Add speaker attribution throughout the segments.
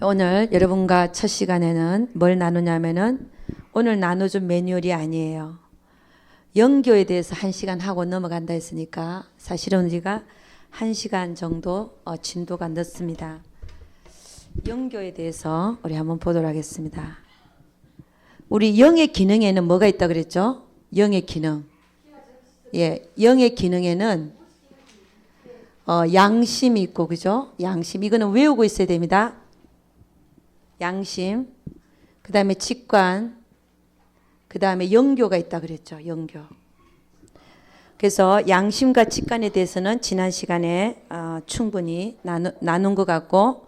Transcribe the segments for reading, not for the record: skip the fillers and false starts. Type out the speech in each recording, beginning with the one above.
Speaker 1: 오늘 여러분과 첫 시간에는 뭘 나누냐면은 오늘 나눠준 매뉴얼이 아니에요. 영교에 대해서 1시간 하고 넘어간다 했으니까 사실은 우리가 1시간 정도 진도가 늦습니다. 영교에 대해서 우리 한번 보도록 하겠습니다. 우리 영의 기능에는 뭐가 있다 그랬죠? 영의 기능. 예, 영의 기능에는 양심이 있고, 그죠? 양심. 이거는 외우고 있어야 됩니다. 양심. 그 다음에 직관. 그 다음에 영교가 있다 그랬죠. 영교. 그래서 양심과 직관에 대해서는 지난 시간에 충분히 나눈 것 같고,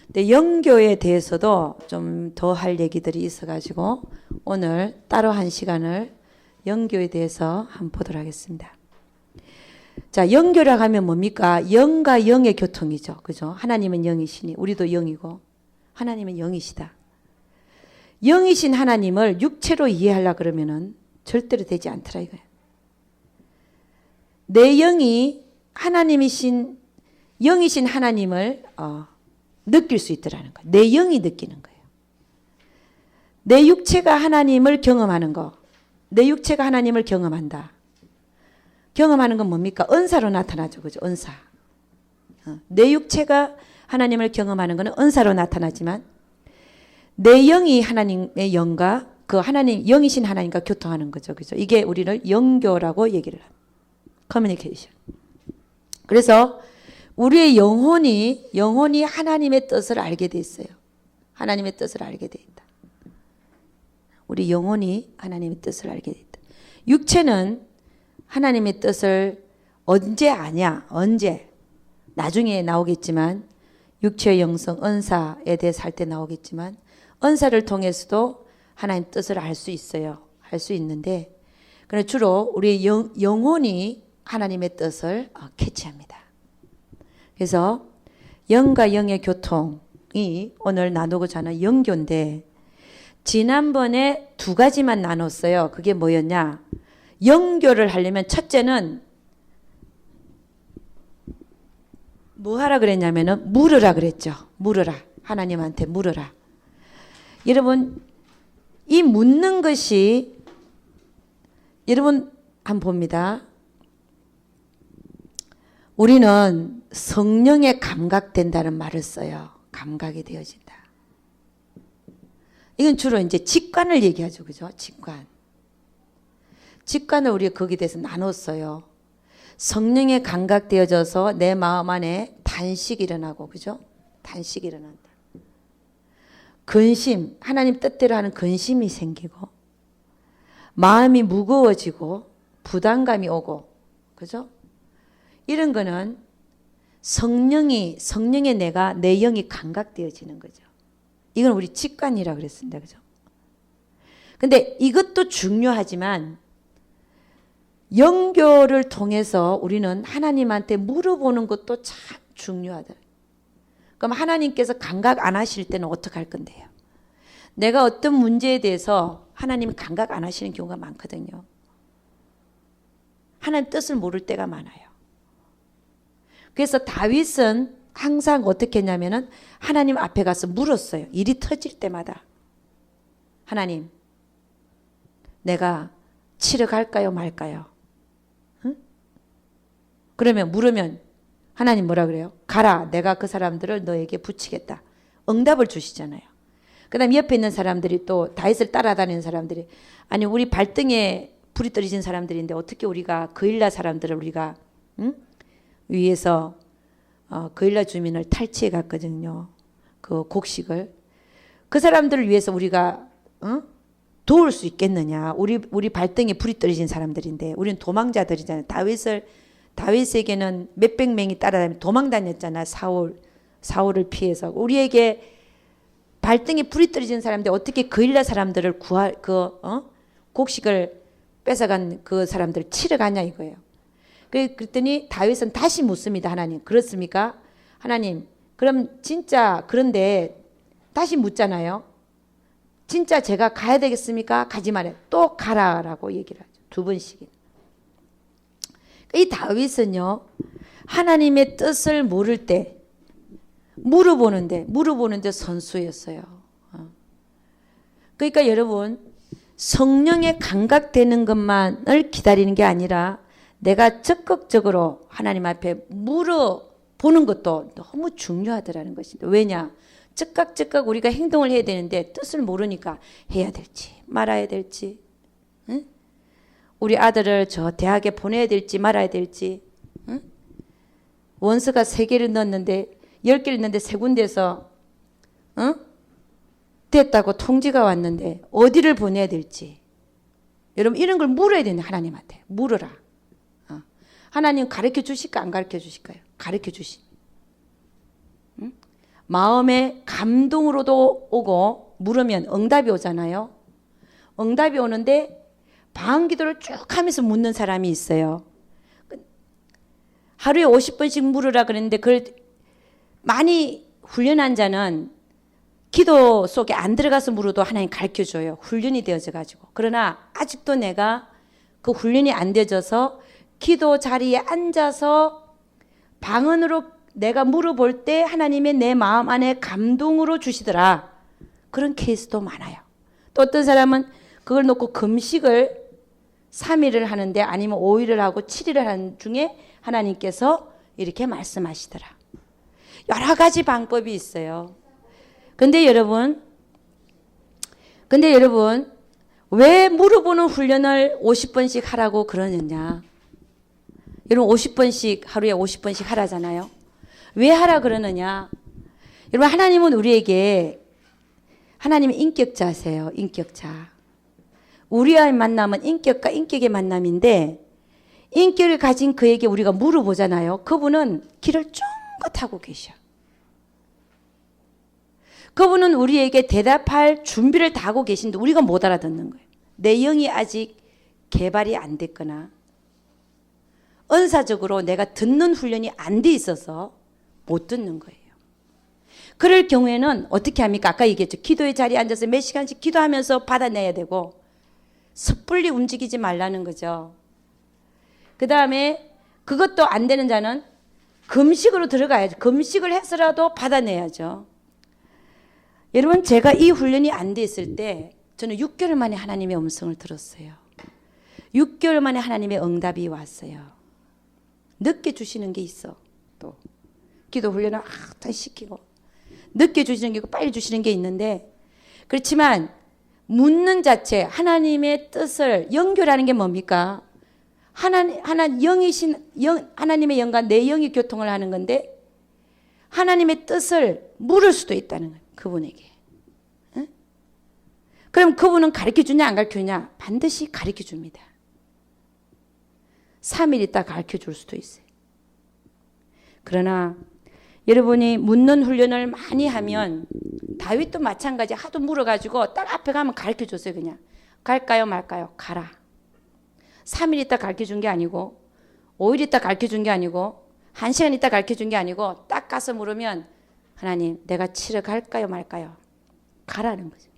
Speaker 1: 근데 영교에 대해서도 좀 더 할 얘기들이 있어가지고 오늘 따로 한 시간을 영교에 대해서 한번 보도록 하겠습니다. 자, 영교라고 하면 뭡니까? 영과 영의 교통이죠. 그죠? 하나님은 영이시니 우리도 영이고 하나님은 영이시다. 영이신 하나님을 육체로 이해하려고 그러면은 절대로 되지 않더라 이거예요. 내 영이 하나님이신 영이신 하나님을 느낄 수 있더라는 거예요. 내 영이 느끼는 거예요. 내 육체가 하나님을 경험하는 거. 내 육체가 하나님을 경험한다. 경험하는 건 뭡니까? 은사로 나타나죠. 그죠? 은사. 내 육체가 하나님을 경험하는 것은 은사로 나타나지만 내 영이 하나님의 영과 그 하나님 영이신 하나님과 교통하는 거죠. 그죠? 이게 우리를 영교라고 얘기를 합니다. 커뮤니케이션. 그래서 우리의 영혼이 하나님의 뜻을 알게 돼 있어요. 하나님의 뜻을 알게 돼 있다. 우리 영혼이 하나님의 뜻을 알게 돼 있다. 육체는 하나님의 뜻을 언제 아냐? 언제? 나중에 나오겠지만 육체의 영성 은사에 대해서 할 때 나오겠지만 은사를 통해서도 하나님 뜻을 알 수 있어요. 알 수 있는데 그러나 주로 우리 영혼이 하나님의 뜻을 캐치합니다. 그래서 영과 영의 교통이 오늘 나누고자 하는 영교인데 지난번에 2가지만 나눴어요. 그게 뭐였냐? 영교를 하려면 첫째는 뭐 하라 그랬냐면은 물으라 그랬죠. 물으라. 하나님한테 물으라. 여러분 이 묻는 것이 여러분 한번 봅니다. 우리는 성령에 감각된다는 말을 써요. 감각이 되어진다. 이건 주로 이제 직관을 얘기하죠. 그죠? 직관. 직관을 우리가 거기에 대해서 나눴어요. 성령에 감각되어져서 내 마음 안에 단식이 일어나고, 그죠? 단식이 일어난다. 근심, 하나님 뜻대로 하는 근심이 생기고, 마음이 무거워지고, 부담감이 오고, 그죠? 이런 거는 성령의 내 영이 감각되어지는 거죠. 이건 우리 직관이라 그랬습니다. 그죠? 근데 이것도 중요하지만 영교를 통해서 우리는 하나님한테 물어보는 것도 참 중요하다. 그럼 하나님께서 감각 안 하실 때는 어떻게 할 건데요? 내가 어떤 문제에 대해서 하나님이 감각 안 하시는 경우가 많거든요. 하나님 뜻을 모를 때가 많아요. 그래서 다윗은 항상 어떻게 했냐면은 하나님 앞에 가서 물었어요. 일이 터질 때마다. 하나님, 내가 치러 갈까요, 말까요? 응? 그러면 물으면 하나님 뭐라 그래요? 가라. 내가 그 사람들을 너에게 붙이겠다. 응답을 주시잖아요. 그 다음 옆에 있는 사람들이 또 다윗을 따라다니는 사람들이 아니 우리 발등에 불이 떨어진 사람들인데 어떻게 우리가 그일라 사람들을 우리가 위에서 그일라 주민을 탈취해 갔거든요. 그 곡식을. 그 사람들을 위해서 우리가 도울 수 있겠느냐. 우리 발등에 불이 떨어진 사람들인데 우리는 도망자들이잖아요. 다윗에게는 몇백 명이 따라다니며 도망 다녔잖아. 사울을 피해서. 우리에게 발등에 불이 떨어진 사람인데 어떻게 그일라 사람들을 곡식을 뺏어간 그 사람들을 치러 가냐 이거예요. 그랬더니 다윗은 다시 묻습니다. 하나님 그렇습니까? 하나님 그럼 진짜 그런데 다시 묻잖아요. 진짜 제가 가야 되겠습니까? 가지 말아요. 또 가라라고 얘기를 하죠. 2번씩이나. 이 다윗은요. 하나님의 뜻을 모를 때 물어보는데 선수였어요. 그러니까 여러분, 성령에 감각되는 것만을 기다리는 게 아니라 내가 적극적으로 하나님 앞에 물어보는 것도 너무 중요하더라는 것입니다. 왜냐? 즉각 우리가 행동을 해야 되는데 뜻을 모르니까 해야 될지 말아야 될지, 응? 우리 아들을 저 대학에 보내야 될지 말아야 될지, 응? 원서가 3개를 넣었는데 10개를 넣는데 3군데에서 응? 됐다고 통지가 왔는데 어디를 보내야 될지, 여러분 이런 걸 물어야 되는데 하나님한테 물어라. 하나님 가르쳐 주실까 안 가르쳐 주실까요? 가르쳐 주시. 응? 마음의 감동으로도 오고 물으면 응답이 오잖아요. 응답이 오는데 방언기도를 쭉 하면서 묻는 사람이 있어요. 하루에 50번씩 물으라 그랬는데 그걸 많이 훈련한 자는 기도 속에 안 들어가서 물어도 하나님 가르쳐줘요. 훈련이 되어져 가지고. 그러나 아직도 내가 그 훈련이 안 되어져서 기도 자리에 앉아서 방언으로 내가 물어볼 때 하나님의 내 마음 안에 감동으로 주시더라. 그런 케이스도 많아요. 또 어떤 사람은 그걸 놓고 금식을 3일을 하는데 아니면 5일을 하고 7일을 하는 중에 하나님께서 이렇게 말씀하시더라. 여러 가지 방법이 있어요. 근데 여러분 왜 물어보는 훈련을 50번씩 하라고 그러느냐? 여러분 50번씩 하루에 50번씩 하라잖아요. 왜 하라 그러느냐? 여러분 하나님은 우리에게 하나님은 인격자세요. 인격자. 우리와의 만남은 인격과 인격의 만남인데 인격을 가진 그에게 우리가 물어보잖아요. 그분은 길을 쫑긋 하고 계셔. 그분은 우리에게 대답할 준비를 다 하고 계신데 우리가 못 알아듣는 거예요. 내 영이 아직 개발이 안 됐거나 은사적으로 내가 듣는 훈련이 안 돼 있어서 못 듣는 거예요. 그럴 경우에는 어떻게 합니까? 아까 얘기했죠. 기도의 자리에 앉아서 몇 시간씩 기도하면서 받아내야 되고 섣불리 움직이지 말라는 거죠. 그 다음에 그것도 안 되는 자는 금식으로 들어가야죠. 금식을 해서라도 받아내야죠. 여러분 제가 이 훈련이 안 돼 있을 때 저는 6개월 만에 하나님의 음성을 들었어요. 6개월 만에 하나님의 응답이 왔어요. 늦게 주시는 게 있어. 또 기도 훈련을 다 시키고 늦게 주시는 게 있고 빨리 주시는 게 있는데, 그렇지만 묻는 자체 하나님의 뜻을 연결하는 게 뭡니까? 하나님의 영과 내 영이 교통을 하는 건데 하나님의 뜻을 물을 수도 있다는 거예요. 그분에게. 응? 그럼 그분은 가르쳐 주냐 안 가르쳐 주냐? 반드시 가르쳐 줍니다. 3일 있다 가르쳐 줄 수도 있어요. 그러나 여러분이 묻는 훈련을 많이 하면 다윗도 마찬가지 하도 물어가지고 딱 앞에 가면 가르쳐 줬어요. 그냥 갈까요 말까요? 가라. 3일 있다 가르쳐 준 게 아니고 5일 있다 가르쳐 준 게 아니고 1시간 있다 가르쳐 준 게 아니고 딱 가서 물으면 하나님 내가 치러 갈까요 말까요? 가라는 거죠.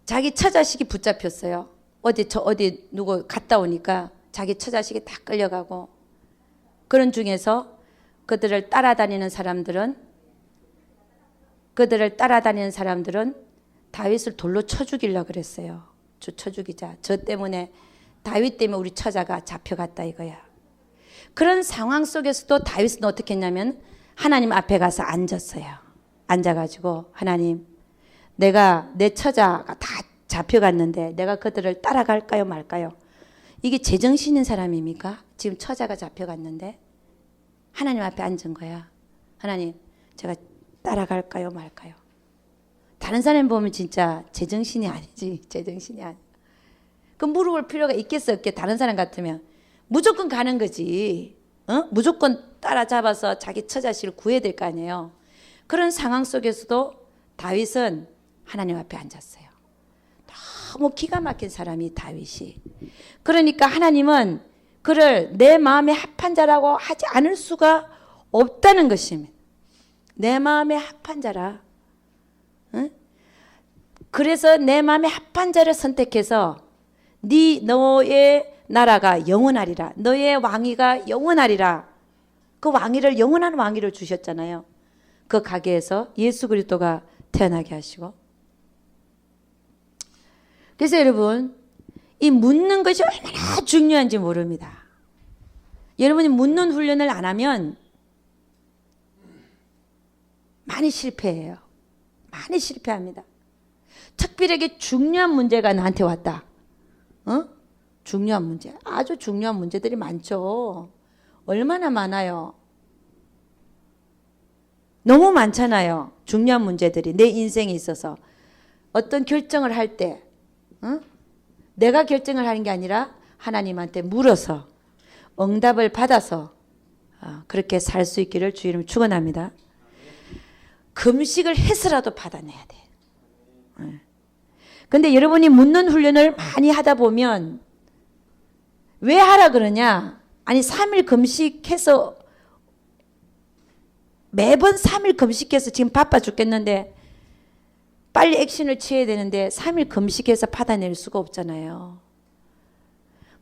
Speaker 1: 자기 처자식이 붙잡혔어요. 어디 누구 갔다 오니까 자기 처자식이 다 끌려가고, 그런 중에서 그들을 따라다니는 사람들은 다윗을 돌로 쳐 죽이려고 그랬어요. 쳐 죽이자. 저 때문에 다윗 때문에 우리 처자가 잡혀갔다 이거야. 그런 상황 속에서도 다윗은 어떻게 했냐면 하나님 앞에 가서 앉았어요. 앉아가지고 하나님 내가 내 처자가 다 잡혀갔는데 내가 그들을 따라갈까요 말까요? 이게 제정신인 사람입니까? 지금 처자가 잡혀갔는데 하나님 앞에 앉은 거야. 하나님 제가 따라갈까요 말까요? 다른 사람 보면 진짜 제정신이 아니지. 제정신이 아니. 그 물어볼 필요가 있겠어 없겠? 다른 사람 같으면 무조건 가는 거지. 무조건 따라잡아서 자기 처자식을 구해야 될 거 아니에요. 그런 상황 속에서도 다윗은 하나님 앞에 앉았어요. 너무 기가 막힌 사람이 다윗이. 그러니까 하나님은 그를 내 마음에 합한 자라고 하지 않을 수가 없다는 것입니다. 내 마음에 합한 자라. 응? 그래서 내 마음에 합한 자를 선택해서 너의 나라가 영원하리라. 너의 왕위가 영원하리라. 그 왕위를 영원한 왕위를 주셨잖아요. 그 가게에서 예수 그리스도가 태어나게 하시고. 그래서 여러분 이 묻는 것이 얼마나 중요한지 모릅니다. 여러분이 묻는 훈련을 안 하면 많이 실패해요. 많이 실패합니다. 특별하게 중요한 문제가 나한테 왔다. 중요한 문제. 아주 중요한 문제들이 많죠. 얼마나 많아요. 너무 많잖아요. 중요한 문제들이 내 인생에 있어서. 어떤 결정을 할 때 내가 결정을 하는 게 아니라 하나님한테 물어서 응답을 받아서 그렇게 살 수 있기를 주 이름 축원합니다. 금식을 해서라도 받아내야 돼. 근데 여러분이 묻는 훈련을 많이 하다 보면 왜 하라 그러냐? 아니 3일 금식해서 매번 3일 금식해서 지금 바빠 죽겠는데 빨리 액션을 취해야 되는데 3일 금식해서 받아낼 수가 없잖아요.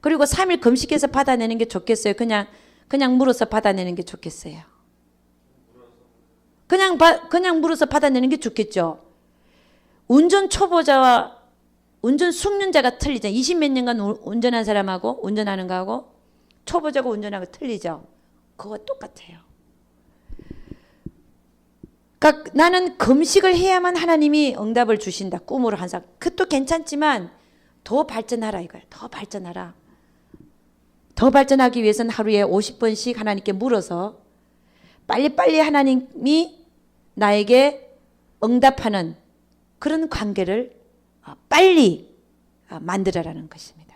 Speaker 1: 그리고 3일 금식해서 받아내는 게 좋겠어요? 그냥 물어서 받아내는 게 좋겠어요? 그냥 물어서 받아내는 게 좋겠죠. 운전 초보자와 운전 숙련자가 틀리죠. 20몇 년간 운전한 사람하고 운전하는 거하고 초보자가 운전하는 거 틀리죠. 그거 똑같아요. 그러니까 나는 금식을 해야만 하나님이 응답을 주신다. 꿈으로 항상. 그것도 괜찮지만 더 발전하라 이거예요. 더 발전하라. 더 발전하기 위해서는 하루에 50번씩 하나님께 물어서 빨리빨리 하나님이 나에게 응답하는 그런 관계를 빨리 만들어라는 것입니다.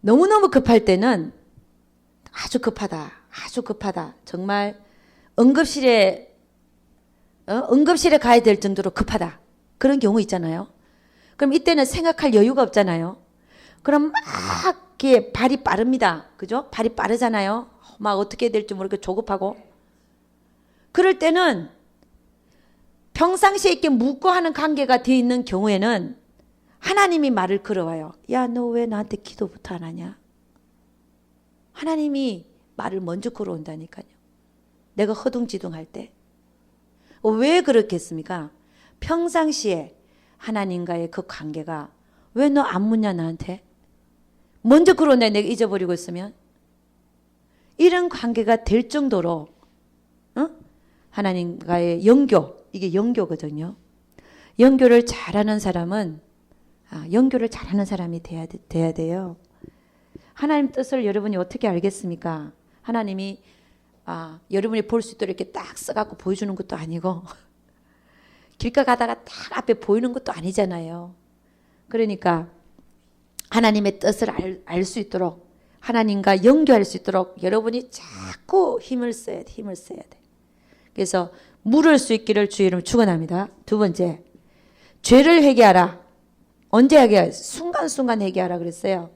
Speaker 1: 너무너무 급할 때는 아주 급하다. 아주 급하다. 정말 응급실에 가야 될 정도로 급하다. 그런 경우 있잖아요. 그럼 이때는 생각할 여유가 없잖아요. 그럼 막 이렇게 발이 빠릅니다. 그죠? 발이 빠르잖아요. 막 어떻게 해야 될지 모르게 조급하고. 그럴 때는 평상시에 이렇게 묻고 하는 관계가 되어 있는 경우에는 하나님이 말을 걸어와요. 야, 너 왜 나한테 기도부터 안 하냐? 하나님이 말을 먼저 걸어온다니까요. 내가 허둥지둥할 때. 왜 그렇겠습니까? 평상시에 하나님과의 그 관계가 왜 너 안 묻냐 나한테? 먼저 걸어온다 내가 잊어버리고 있으면. 이런 관계가 될 정도로 하나님과의 연교, 이게 연교거든요. 연교를 잘하는 사람은 연교를 잘하는 사람이 돼야 돼요. 하나님 뜻을 여러분이 어떻게 알겠습니까? 하나님이 여러분이 볼 수 있도록 이렇게 딱 써갖고 보여주는 것도 아니고 길가 가다가 딱 앞에 보이는 것도 아니잖아요. 그러니까 하나님의 뜻을 알 수 있도록 하나님과 연교할 수 있도록 여러분이 자꾸 힘을 써야 돼. 그래서 물을 수 있기를 주의 이름으로 축원합니다. 두 번째, 죄를 회개하라. 언제 회개하라? 순간순간 회개하라 그랬어요.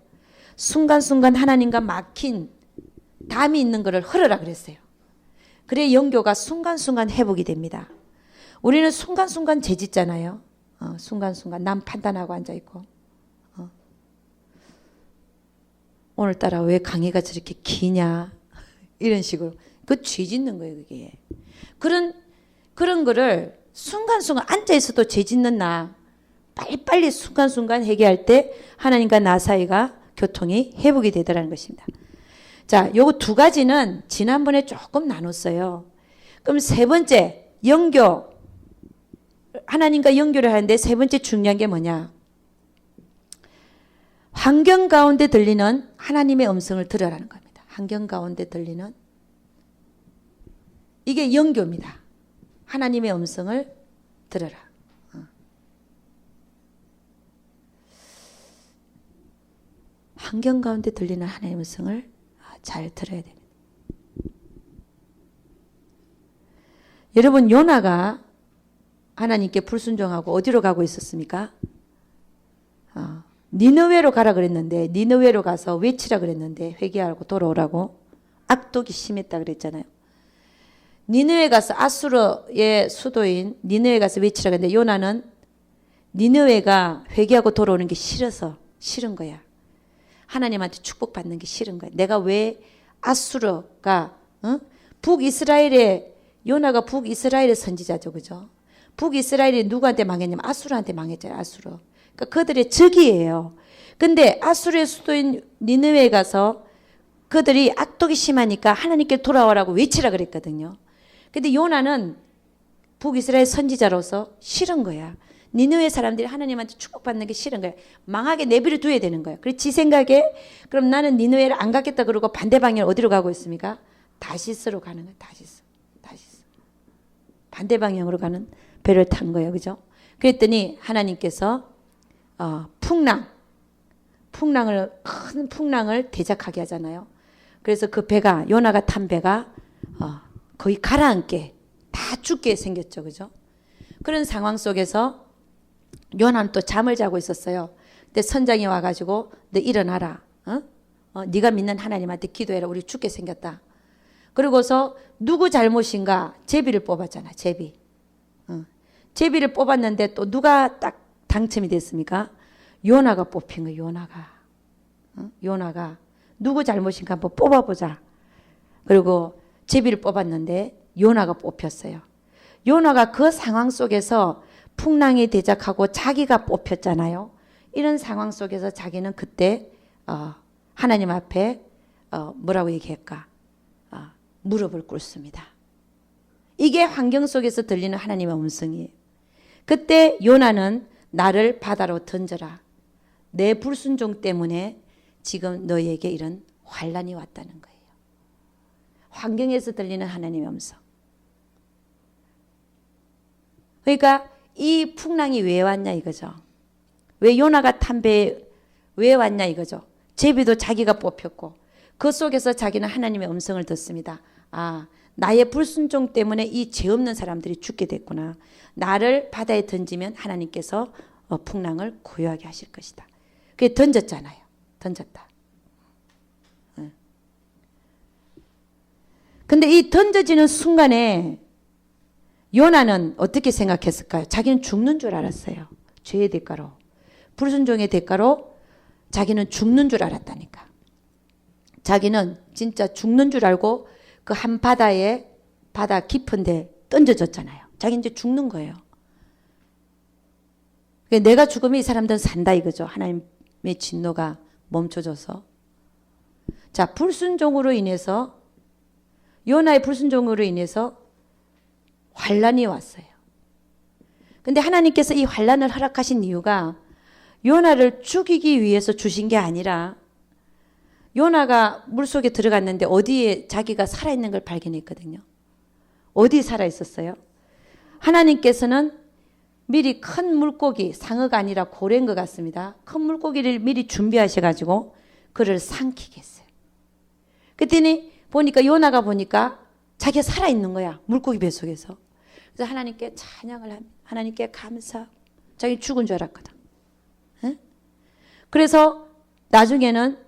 Speaker 1: 순간순간 하나님과 막힌 담이 있는 것을 헐어라 그랬어요. 그래 연교가 순간순간 회복이 됩니다. 우리는 순간순간 죄 짓잖아요. 순간순간 남 판단하고 앉아있고 오늘따라 왜 강의가 저렇게 기냐 이런 식으로 그 죄 짓는 거예요. 그게 그런 거를 순간순간 앉아있어도 죄 짓는 나 빨리빨리 순간순간 회개할 때 하나님과 나 사이가 교통이 회복이 되더라는 것입니다. 자, 요거 두 가지는 지난번에 조금 나눴어요. 그럼 세 번째 연교, 하나님과 연교를 하는데 세 번째 중요한 게 뭐냐? 환경 가운데 들리는 하나님의 음성을 들으라는 겁니다. 환경 가운데 들리는 이게 연교입니다. 하나님의 음성을 들으라. 환경 가운데 들리는 하나님의 음성을 잘 들어야 됩니다. 여러분 요나가 하나님께 불순종하고 어디로 가고 있었습니까? 니느웨로 가라 그랬는데 니느웨로 가서 외치라 그랬는데 회개하고 돌아오라고 악독이 심했다 그랬잖아요. 니느웨 가서 아수르의 수도인 니느웨 가서 외치라 그랬는데 요나는 니느웨가 회개하고 돌아오는 게 싫은 거야. 하나님한테 축복받는 게 싫은 거예요. 내가 왜 아수르가 북이스라엘의 요나가 북이스라엘의 선지자죠. 그죠? 북이스라엘이 누구한테 망했냐면 아수르한테 망했잖아요. 아수르. 그러니까 그들의 적이에요. 근데 아수르의 수도인 니느웨에 가서 그들이 악독이 심하니까 하나님께 돌아오라고 외치라 그랬거든요. 근데 요나는 북이스라엘 선지자로서 싫은 거야. 니느웨 사람들이 하나님한테 축복받는 게 싫은 거야. 망하게 내버려 둬야 되는 거야. 그래서 지 생각에 그럼 나는 니느웨를 안 가겠다 그러고 반대 방향 어디로 가고 있습니까? 다시스로 가는 거야. 다시스. 반대 방향으로 가는 배를 탄 거예요. 그죠? 그랬더니 하나님께서 큰 풍랑을 대적하게 하잖아요. 그래서 그 배가 요나가 탄 배가 거의 가라앉게 다 죽게 생겼죠. 그죠? 그런 상황 속에서 요나는 또 잠을 자고 있었어요. 근데 선장이 와가지고 너 일어나라. 네가 믿는 하나님한테 기도해라. 우리 죽게 생겼다. 그러고서 누구 잘못인가 제비를 뽑았잖아. 제비. 제비를 뽑았는데 또 누가 딱 당첨이 됐습니까? 요나가 뽑힌 거예요. 요나가. 요나가 누구 잘못인가 한번 뽑아보자. 그리고 제비를 뽑았는데 요나가 뽑혔어요. 요나가 그 상황 속에서 풍랑이 대적하고 자기가 뽑혔잖아요. 이런 상황 속에서 자기는 그때 하나님 앞에 뭐라고 얘기할까? 무릎을 꿇습니다. 이게 환경 속에서 들리는 하나님의 음성이에요. 그때 요나는 나를 바다로 던져라. 내 불순종 때문에 지금 너에게 이런 환란이 왔다는 거예요. 환경에서 들리는 하나님의 음성. 그러니까 이 풍랑이 왜 왔냐 이거죠. 왜 요나가 탄 배에 왜 왔냐 이거죠. 제비도 자기가 뽑혔고 그 속에서 자기는 하나님의 음성을 듣습니다. 나의 불순종 때문에 이 죄 없는 사람들이 죽게 됐구나. 나를 바다에 던지면 하나님께서 풍랑을 고요하게 하실 것이다. 그게 던졌잖아요. 던졌다. 근데 이 던져지는 순간에 요나는 어떻게 생각했을까요? 자기는 죽는 줄 알았어요. 죄의 대가로. 불순종의 대가로 자기는 죽는 줄 알았다니까. 자기는 진짜 죽는 줄 알고 그 한 바다 깊은데 던져졌잖아요. 자기 이제 죽는 거예요. 내가 죽으면 이 사람들은 산다 이거죠. 하나님의 진노가 멈춰져서. 자, 불순종으로 인해서 요나의 불순종으로 인해서 환란이 왔어요. 근데 하나님께서 이 환란을 허락하신 이유가 요나를 죽이기 위해서 주신 게 아니라 요나가 물속에 들어갔는데 어디에 자기가 살아있는 걸 발견했거든요. 어디에 살아있었어요? 하나님께서는 미리 큰 물고기, 상어가 아니라 고래인 것 같습니다. 큰 물고기를 미리 준비하셔가지고 그를 삼키게 했어요. 그랬더니 보니까 요나가 보니까 자기가 살아있는 거야. 물고기 뱃속에서. 그래서 하나님께 찬양을 합니다. 하나님께 감사. 자기 죽은 줄 알았거든. 에? 그래서 나중에는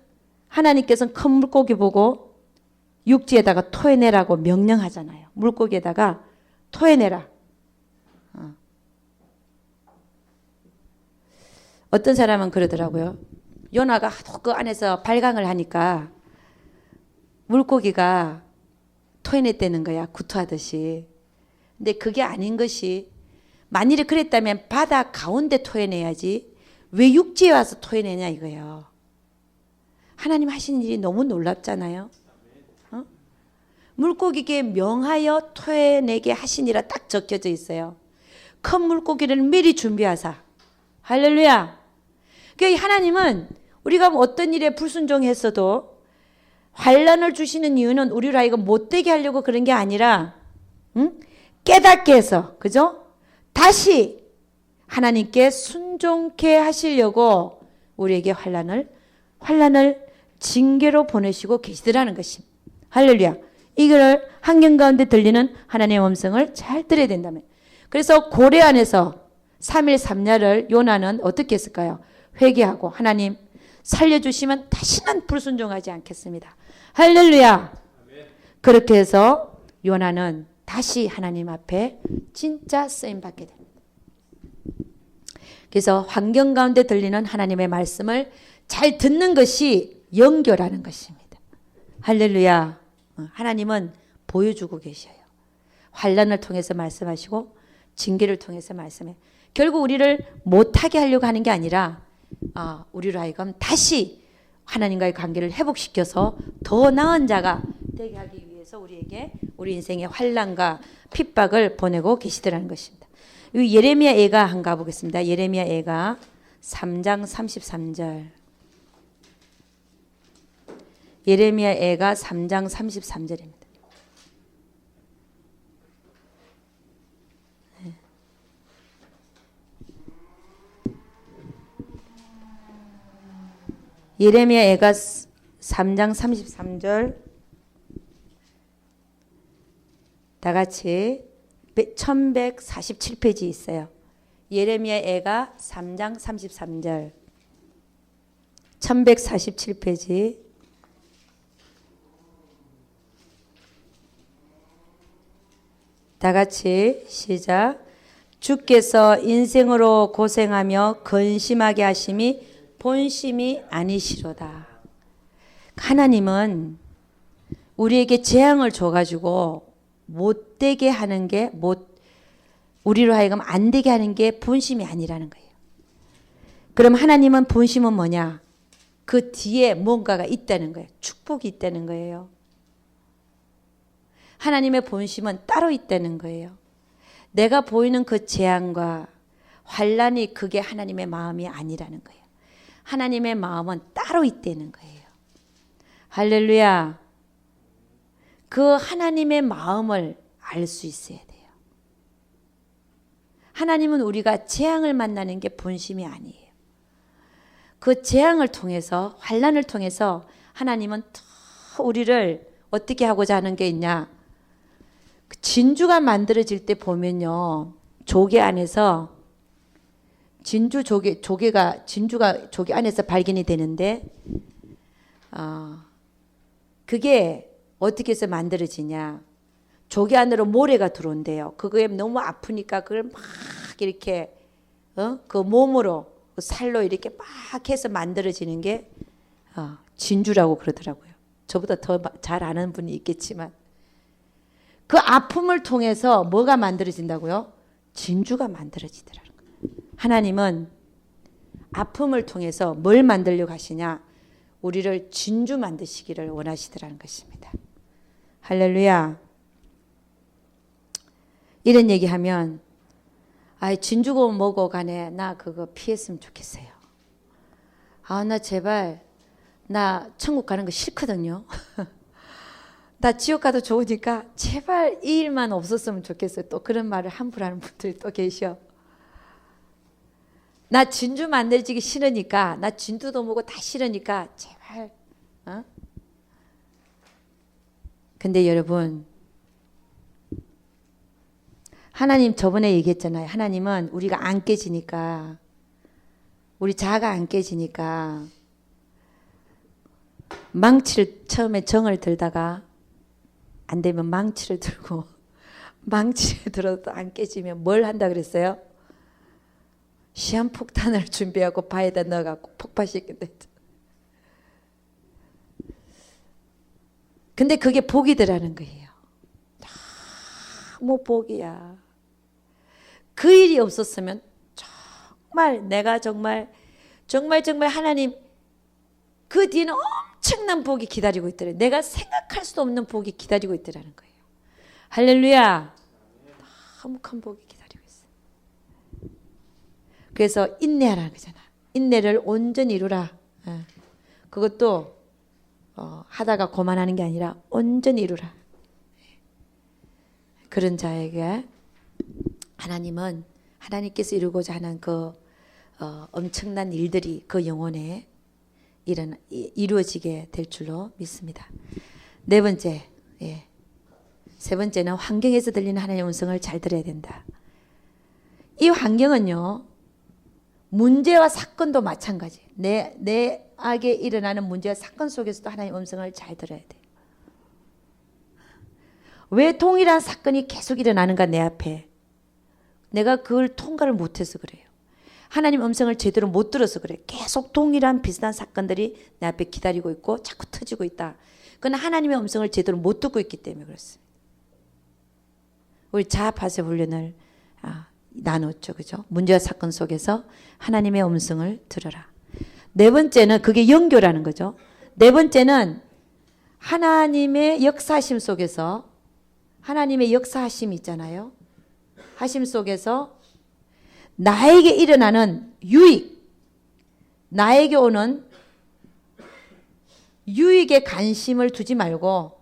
Speaker 1: 하나님께서는 큰 물고기 보고 육지에다가 토해내라고 명령하잖아요. 물고기에다가 토해내라. 어떤 사람은 그러더라고요. 요나가 하도 그 안에서 발광을 하니까 물고기가 토해냈다는 거야. 구토하듯이. 근데 그게 아닌 것이 만일에 그랬다면 바다 가운데 토해내야지 왜 육지에 와서 토해내냐 이거예요. 하나님 하신 일이 너무 놀랍잖아요. 물고기에게 명하여 토해내게 하시니라 딱 적혀져 있어요. 큰 물고기를 미리 준비하사. 할렐루야. 그러니까 하나님은 우리가 어떤 일에 불순종했어도 환란을 주시는 이유는 우리를 하여금 못되게 하려고 그런 게 아니라 깨닫게 해서, 그죠? 다시 하나님께 순종케 하시려고 우리에게 환란을 징계로 보내시고 계시더라는 것입니다. 할렐루야. 이걸 환경 가운데 들리는 하나님의 음성을 잘 들어야 된다면. 그래서 고래 안에서 3일 3야를 요나는 어떻게 했을까요? 회개하고 하나님 살려주시면 다시는 불순종하지 않겠습니다. 할렐루야. 그렇게 해서 요나는 다시 하나님 앞에 진짜 쓰임받게 됩니다. 그래서 환경 가운데 들리는 하나님의 말씀을 잘 듣는 것이 연결하는 것입니다. 할렐루야. 하나님은 보여주고 계셔요. 환난을 통해서 말씀하시고 징계를 통해서 말씀해. 결국 우리를 못하게 하려고 하는 게 아니라 우리로 하여금 다시 하나님과의 관계를 회복시켜서 더 나은 자가 되게 하기 위해서 우리에게 우리 인생의 환난과 핍박을 보내고 계시더라는 것입니다. 이 예레미야 애가 한번 가보겠습니다. 예레미야 애가 3장 33절. 예레미야 애가 3장 33절입니다. 예레미야 애가 3장 33절 다 같이 1147페이지 있어요. 예레미야 애가 3장 33절 1147페이지 다 같이 시작. 주께서 인생으로 고생하며 근심하게 하심이 본심이 아니시로다. 하나님은 우리에게 재앙을 줘가지고 못되게 하는 게 우리로 하여금 안 되게 하는 게 본심이 아니라는 거예요. 그럼 하나님은 본심은 뭐냐? 그 뒤에 뭔가가 있다는 거예요. 축복이 있다는 거예요. 하나님의 본심은 따로 있다는 거예요. 내가 보이는 그 재앙과 환난이 그게 하나님의 마음이 아니라는 거예요. 하나님의 마음은 따로 있다는 거예요. 할렐루야. 그 하나님의 마음을 알 수 있어야 돼요. 하나님은 우리가 재앙을 만나는 게 본심이 아니에요. 그 재앙을 통해서 환난을 통해서 하나님은 더 우리를 어떻게 하고자 하는 게 있냐. 진주가 만들어질 때 보면요. 조개 안에서 진주가 조개 안에서 발견이 되는데 그게 어떻게 해서 만들어지냐. 조개 안으로 모래가 들어온대요. 그거에 너무 아프니까 그걸 막 이렇게 그 몸으로 그 살로 이렇게 막 해서 만들어지는 게 진주라고 그러더라고요. 저보다 더 잘 아는 분이 있겠지만 그 아픔을 통해서 뭐가 만들어진다고요? 진주가 만들어지더라고요. 하나님은 아픔을 통해서 뭘 만들려고 하시냐? 우리를 진주 만드시기를 원하시더라는 것입니다. 할렐루야. 이런 얘기하면 진주고 뭐고 간에 나 그거 피했으면 좋겠어요. 나 제발 나 천국 가는 거 싫거든요. 나 지옥 가도 좋으니까 제발 이 일만 없었으면 좋겠어요. 또 그런 말을 함부로 하는 분들이 또 계셔. 나 진주 만들어지기 싫으니까 나 진주도 뭐고 다 싫으니까 제발 근데 여러분 하나님 저번에 얘기했잖아요. 하나님은 우리가 안 깨지니까 우리 자아가 안 깨지니까 망치를 처음에 정을 들다가 안 되면 망치를 들고 망치를 들어도 안 깨지면 뭘 한다 그랬어요? 시한폭탄을 준비하고 바에다 넣어갖고 폭파시킨다. 근데 그게 복이더라는 거예요. 너무 복이야. 그 일이 없었으면 정말 내가 정말 하나님 그 뒤에는 엄청난 복이 기다리고 있더래요. 내가 생각할 수도 없는 복이 기다리고 있더라는 거예요. 할렐루야. 너무 큰 복이 기다리고 있어요. 그래서 인내하라는 거잖아. 인내를 온전히 이루라. 그것도 하다가 고만하는 게 아니라 온전히 이루라. 그런 자에게 하나님께서 이루고자 하는 그 엄청난 일들이 그 영혼에 이루어지게 될 줄로 믿습니다. 네 번째, 세 번째는 환경에서 들리는 하나님의 음성을 잘 들어야 된다. 이 환경은요, 문제와 사건도 마찬가지. 내 악에 일어나는 문제와 사건 속에서도 하나님의 음성을 잘 들어야 돼요. 왜 동일한 사건이 계속 일어나는가 내 앞에. 내가 그걸 통과를 못해서 그래요. 하나님 음성을 제대로 못 들어서 그래. 계속 동일한 비슷한 사건들이 내 앞에 기다리고 있고 자꾸 터지고 있다. 그건 하나님의 음성을 제대로 못 듣고 있기 때문에 그렇습니다. 우리 자아파세 훈련을 나눴죠. 그죠? 문제와 사건 속에서 하나님의 음성을 들어라. 네 번째는 그게 영교라는 거죠. 네 번째는 하나님의 역사하심 속에서 하나님의 역사하심이 있잖아요. 하심 속에서 나에게 일어나는 유익, 나에게 오는 유익에 관심을 두지 말고,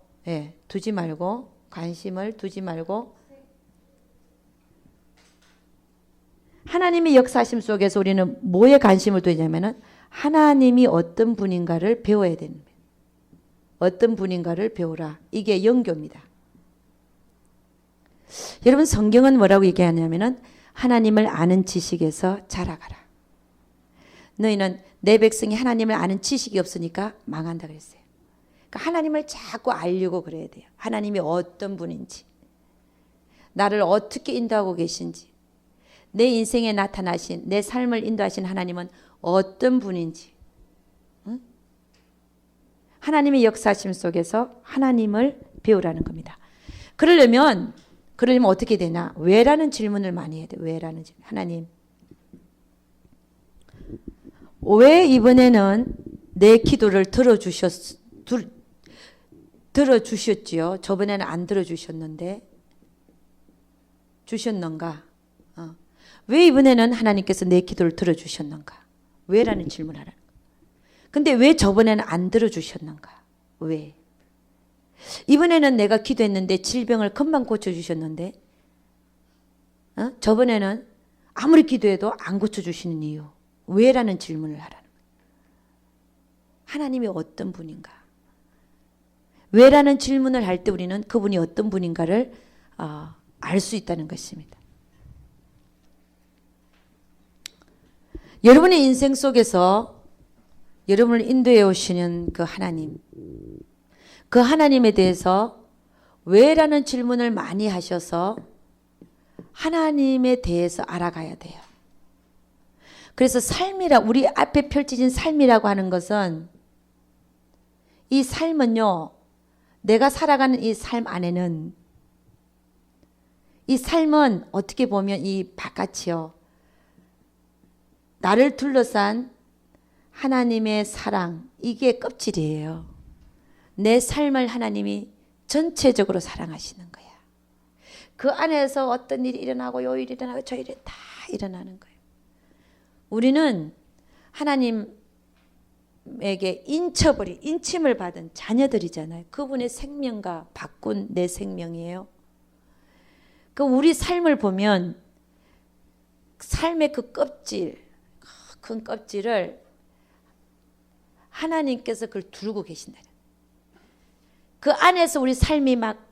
Speaker 1: 관심을 두지 말고, 하나님의 역사하심 속에서 우리는 뭐에 관심을 두냐면은 하나님이 어떤 분인가를 배워야 됩니다. 어떤 분인가를 배우라. 이게 영교입니다. 여러분 성경은 뭐라고 얘기하냐면은 하나님을 아는 지식에서 자라가라. 너희는 내 백성이 하나님을 아는 지식이 없으니까 망한다 그랬어요. 그러니까 하나님을 자꾸 알려고 그래야 돼요. 하나님이 어떤 분인지, 나를 어떻게 인도하고 계신지, 내 인생에 나타나신, 내 삶을 인도하신 하나님은 어떤 분인지, 응? 하나님의 역사심 속에서 하나님을 배우라는 겁니다. 그러려면 어떻게 되나? 왜라는 질문을 많이 해야 돼요. 왜라는 질문. 하나님, 왜 이번에는 내 기도를 들어주셨지요? 저번에는 안 들어주셨는데, 주셨는가? 왜 이번에는 하나님께서 내 기도를 들어주셨는가? 왜라는 질문을 하라는 거예요. 근데 왜 저번에는 안 들어주셨는가? 왜? 이번에는 내가 기도했는데 질병을 금방 고쳐주셨는데 저번에는 아무리 기도해도 안 고쳐주시는 이유 왜라는 질문을 하라는 거예요. 하나님이 어떤 분인가? 왜라는 질문을 할 때 우리는 그분이 어떤 분인가를 알 수 있다는 것입니다. 여러분의 인생 속에서 여러분을 인도해 오시는 그 하나님, 그 하나님에 대해서 왜라는 질문을 많이 하셔서 하나님에 대해서 알아가야 돼요. 그래서 우리 앞에 펼쳐진 삶이라고 하는 것은 이 삶은요, 내가 살아가는 이 삶 안에는 이 삶은 어떻게 보면 이 바깥이요. 나를 둘러싼 하나님의 사랑, 이게 껍질이에요. 내 삶을 하나님이 전체적으로 사랑하시는 거야. 그 안에서 어떤 일이 일어나고 요 일이 일어나고 저 일이 다 일어나는 거예요. 우리는 하나님에게 인침을 받은 자녀들이잖아요. 그분의 생명과 바꾼 내 생명이에요. 그 우리 삶을 보면 삶의 그 껍질, 큰 껍질을 하나님께서 그걸 두르고 계신다. 그 안에서 우리 삶이 막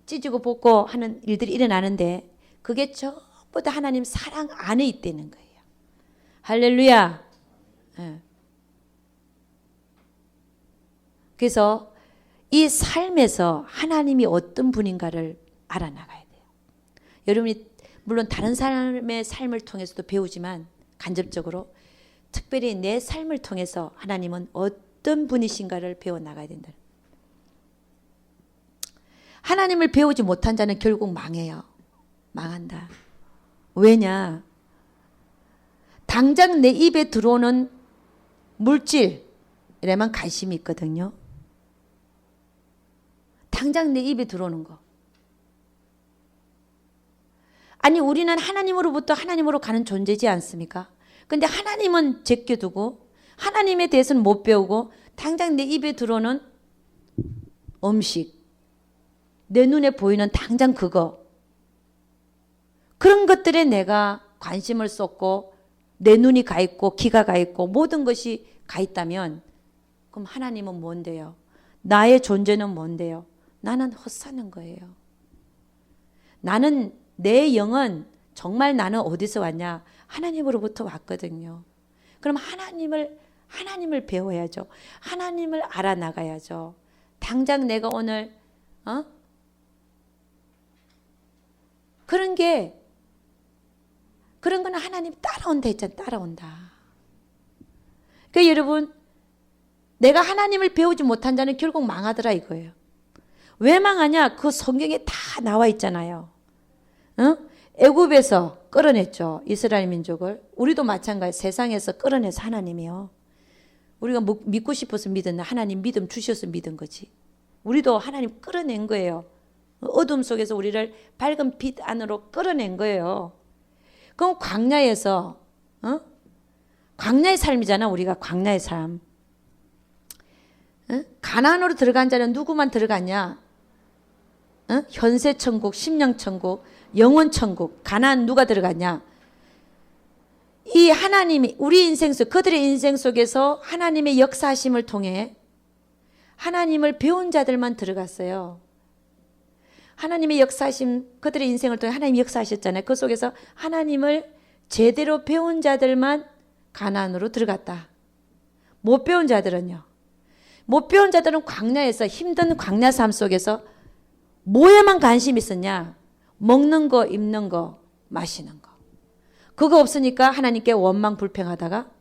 Speaker 1: 찢고 볶고 하는 일들이 일어나는데 그게 전부 다 하나님 사랑 안에 있다는 거예요. 할렐루야. 그래서 이 삶에서 하나님이 어떤 분인가를 알아나가야 돼요. 여러분이 물론 다른 사람의 삶을 통해서도 배우지만 간접적으로 특별히 내 삶을 통해서 하나님은 어떤 분이신가를 배워나가야 된다. 하나님을 배우지 못한 자는 결국 망해요. 망한다. 왜냐? 당장 내 입에 들어오는 물질에만 관심이 있거든요. 당장 내 입에 들어오는 거. 아니 우리는 하나님으로부터 하나님으로 가는 존재지 않습니까? 근데 하나님은 제껴두고 하나님에 대해서는 못 배우고 당장 내 입에 들어오는 음식, 내 눈에 보이는 당장 그거, 그런 것들에 내가 관심을 쏟고 내 눈이 가 있고 귀가 가 있고 모든 것이 가 있다면 그럼 하나님은 뭔데요? 나의 존재는 뭔데요? 나는 헛사는 거예요. 내 영은 정말 나는 어디서 왔냐? 하나님으로부터 왔거든요. 그럼 하나님을 배워야죠. 하나님을 알아나가야죠. 당장 내가 오늘 그런 게 그런 거는 하나님 따라온다 했잖아. 따라온다. 그러니까 여러분, 내가 하나님을 배우지 못한 자는 결국 망하더라 이거예요. 왜 망하냐? 그 성경에 다 나와 있잖아요. 애굽에서 끌어냈죠. 이스라엘 민족을. 우리도 마찬가지. 세상에서 끌어내서 하나님이요. 우리가 믿고 싶어서 믿었나? 하나님 믿음 주셔서 믿은 거지. 우리도 하나님 끌어낸 거예요. 어둠 속에서 우리를 밝은 빛 안으로 끌어낸 거예요. 그럼 광야에서 광야의 삶이잖아. 우리가 광야의 삶. 가나안으로 들어간 자는 누구만 들어갔냐? 현세천국, 심령천국, 영원천국. 가나안 누가 들어갔냐? 이 하나님이 우리 인생 속, 그들의 인생 속에서 하나님의 역사하심을 통해 하나님을 배운 자들만 들어갔어요. 하나님의 역사하심, 그들의 인생을 통해 하나님이 역사하셨잖아요. 그 속에서 하나님을 제대로 배운 자들만 가나안으로 들어갔다. 못 배운 자들은요. 못 배운 자들은 광야에서, 힘든 광야 삶 속에서 뭐에만 관심이 있었냐? 먹는 거, 입는 거, 마시는 거. 그거 없으니까 하나님께 원망 불평하다가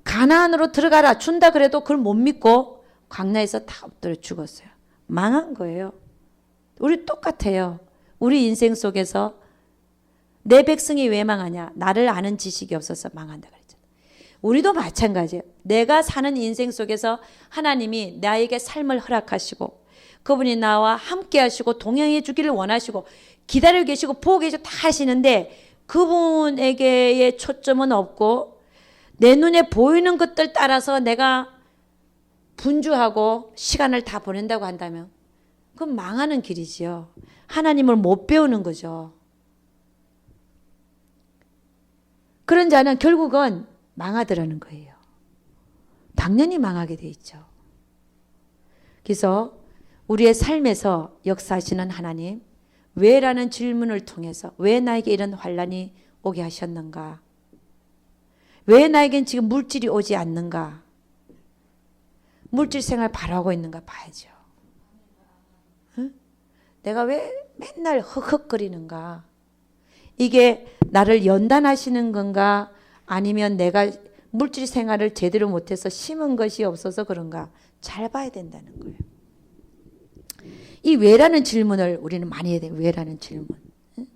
Speaker 1: 가나안으로 들어가라 준다 그래도 그걸 못 믿고 광야에서 다 엎드려 죽었어요. 망한 거예요. 우리 똑같아요. 우리 인생 속에서 내 백성이 왜 망하냐? 나를 아는 지식이 없어서 망한다 그랬잖아요. 우리도 마찬가지예요. 내가 사는 인생 속에서 하나님이 나에게 삶을 허락하시고 그분이 나와 함께 하시고 동행해 주기를 원하시고 기다리고 계시고 보고 계시고 다 하시는데 그분에게의 초점은 없고 내 눈에 보이는 것들 따라서 내가 분주하고 시간을 다 보낸다고 한다면 그건 망하는 길이지요. 하나님을 못 배우는 거죠. 그런 자는 결국은 망하더라는 거예요. 당연히 망하게 돼 있죠. 그래서 우리의 삶에서 역사하시는 하나님, 왜라는 질문을 통해서 왜 나에게 이런 환난이 오게 하셨는가? 왜 나에겐 지금 물질이 오지 않는가? 물질 생활 바라고 있는가 봐야죠. 응? 내가 왜 맨날 헉헉거리는가? 이게 나를 연단하시는 건가? 아니면 내가 물질 생활을 제대로 못해서 심은 것이 없어서 그런가? 잘 봐야 된다는 거예요. 이 왜라는 질문을 우리는 많이 해야 돼요. 왜라는 질문. 응?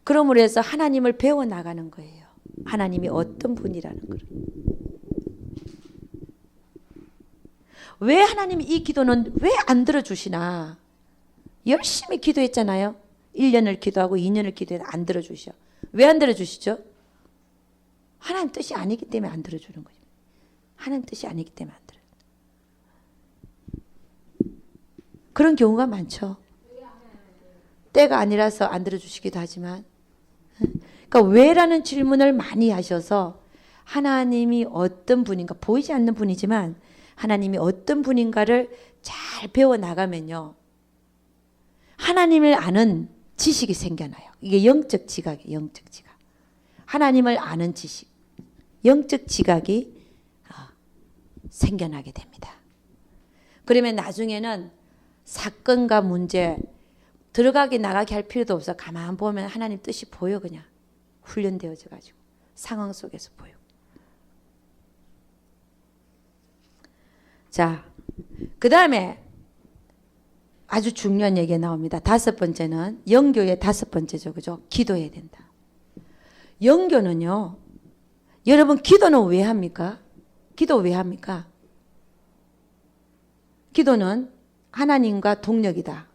Speaker 1: 그러므로 해서 하나님을 배워나가는 거예요. 하나님이 어떤 분이라는 걸. 왜 하나님이 이 기도는 왜 안 들어주시나? 열심히 기도했잖아요. 1년을 기도하고 2년을 기도해도 안 들어주셔. 왜 안 들어주시죠? 하나님 뜻이 아니기 때문에 안 들어주는 거죠. 하나님 뜻이 아니기 때문에 안 들어요. 그런 경우가 많죠. 때가 아니라서 안 들어주시기도 하지만. 그러니까 왜라는 질문을 많이 하셔서 하나님이 어떤 분인가, 보이지 않는 분이지만 하나님이 어떤 분인가를 잘 배워나가면요. 하나님을 아는 지식이 생겨나요. 이게 영적 지각이에요. 영적 지각. 하나님을 아는 지식. 영적 지각이 생겨나게 됩니다. 그러면 나중에는 사건과 문제 들어가게 나가게 할 필요도 없어. 가만 보면 하나님 뜻이 보여. 그냥 훈련되어져 가지고 상황 속에서 보여. 자, 그 다음에 아주 중요한 얘기가 나옵니다. 5번째는 영교의 5번째죠. 그죠? 기도해야 된다. 영교는요. 여러분 기도는 왜 합니까? 기도 왜 합니까? 기도는 하나님과 동력이다.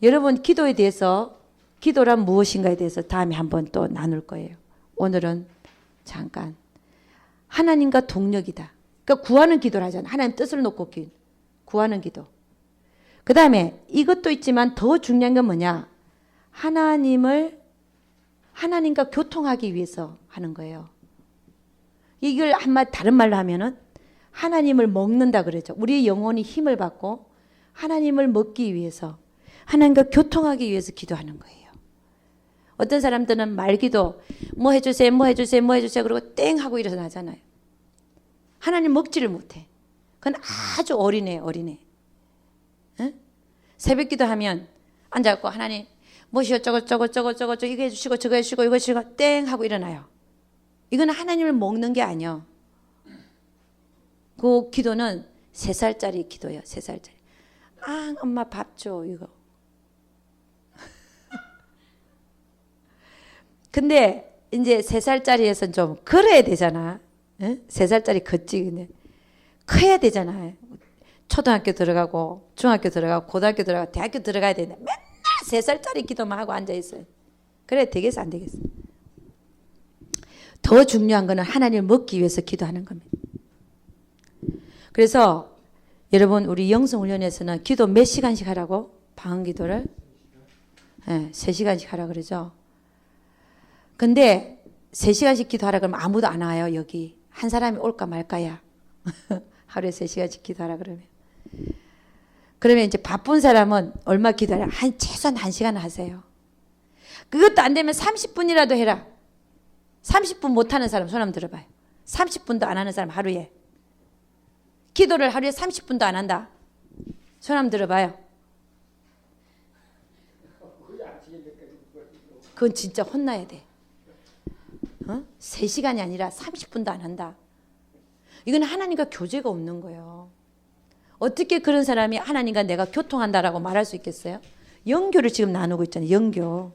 Speaker 1: 여러분 기도에 대해서 기도란 무엇인가에 대해서 다음에 한번 또 나눌 거예요. 오늘은 잠깐 하나님과 동력이다. 그러니까 구하는 기도를 하잖아요. 하나님 뜻을 놓고 구하는 기도. 그 다음에 이것도 있지만 더 중요한 건 뭐냐? 하나님과 교통하기 위해서 하는 거예요. 이걸 한마디 다른 말로 하면은 하나님을 먹는다 그러죠. 우리의 영혼이 힘을 받고 하나님을 먹기 위해서 하나님과 교통하기 위해서 기도하는 거예요. 어떤 사람들은 말기도 뭐 해주세요 뭐 해주세요 뭐 해주세요 그러고 땡 하고 일어나잖아요. 하나님 먹지를 못해. 그건 아주 어린애. 응? 새벽 기도하면 앉아갖고 하나님 뭐시오 저거 이거 해주시고 저거 해주시고 이거 해주시고 땡 하고 일어나요. 이건 하나님을 먹는 게 아니요. 그 기도는 3살짜리 기도예요. 3살짜리. 아 엄마 밥 줘 이거. 근데 이제 3살짜리에선 좀 걸어야 되잖아. 응? 3살짜리 걷지. 근데 커야 되잖아. 초등학교 들어가고 중학교 들어가고 고등학교 들어가고 대학교 들어가야 되는데 맨날 3살짜리 기도만 하고 앉아있어요. 그래 되겠어 안 되겠어? 더 중요한 거는 하나님을 먹기 위해서 기도하는 겁니다. 그래서 여러분 우리 영성훈련에서는 기도 몇 시간씩 하라고? 방언기도를? 네, 3시간씩 하라 그러죠. 근데 3시간씩 기도하라 그러면 아무도 안 와요. 여기 한 사람이 올까 말까야. 하루에 3시간씩 기도하라 그러면. 그러면 이제 바쁜 사람은 얼마 기도하라? 최소한 1시간 하세요. 그것도 안 되면 30분이라도 해라. 30분 못하는 사람 손 한번 들어봐요. 30분도 안 하는 사람 하루에. 기도를 하루에 30분도 안 한다. 손 한번 들어봐요. 그건 진짜 혼나야 돼. 3시간이 아니라 30분도 안 한다. 이건 하나님과 교제가 없는 거예요. 어떻게 그런 사람이 하나님과 내가 교통한다라고 말할 수 있겠어요? 영교를 지금 나누고 있잖아요. 영교.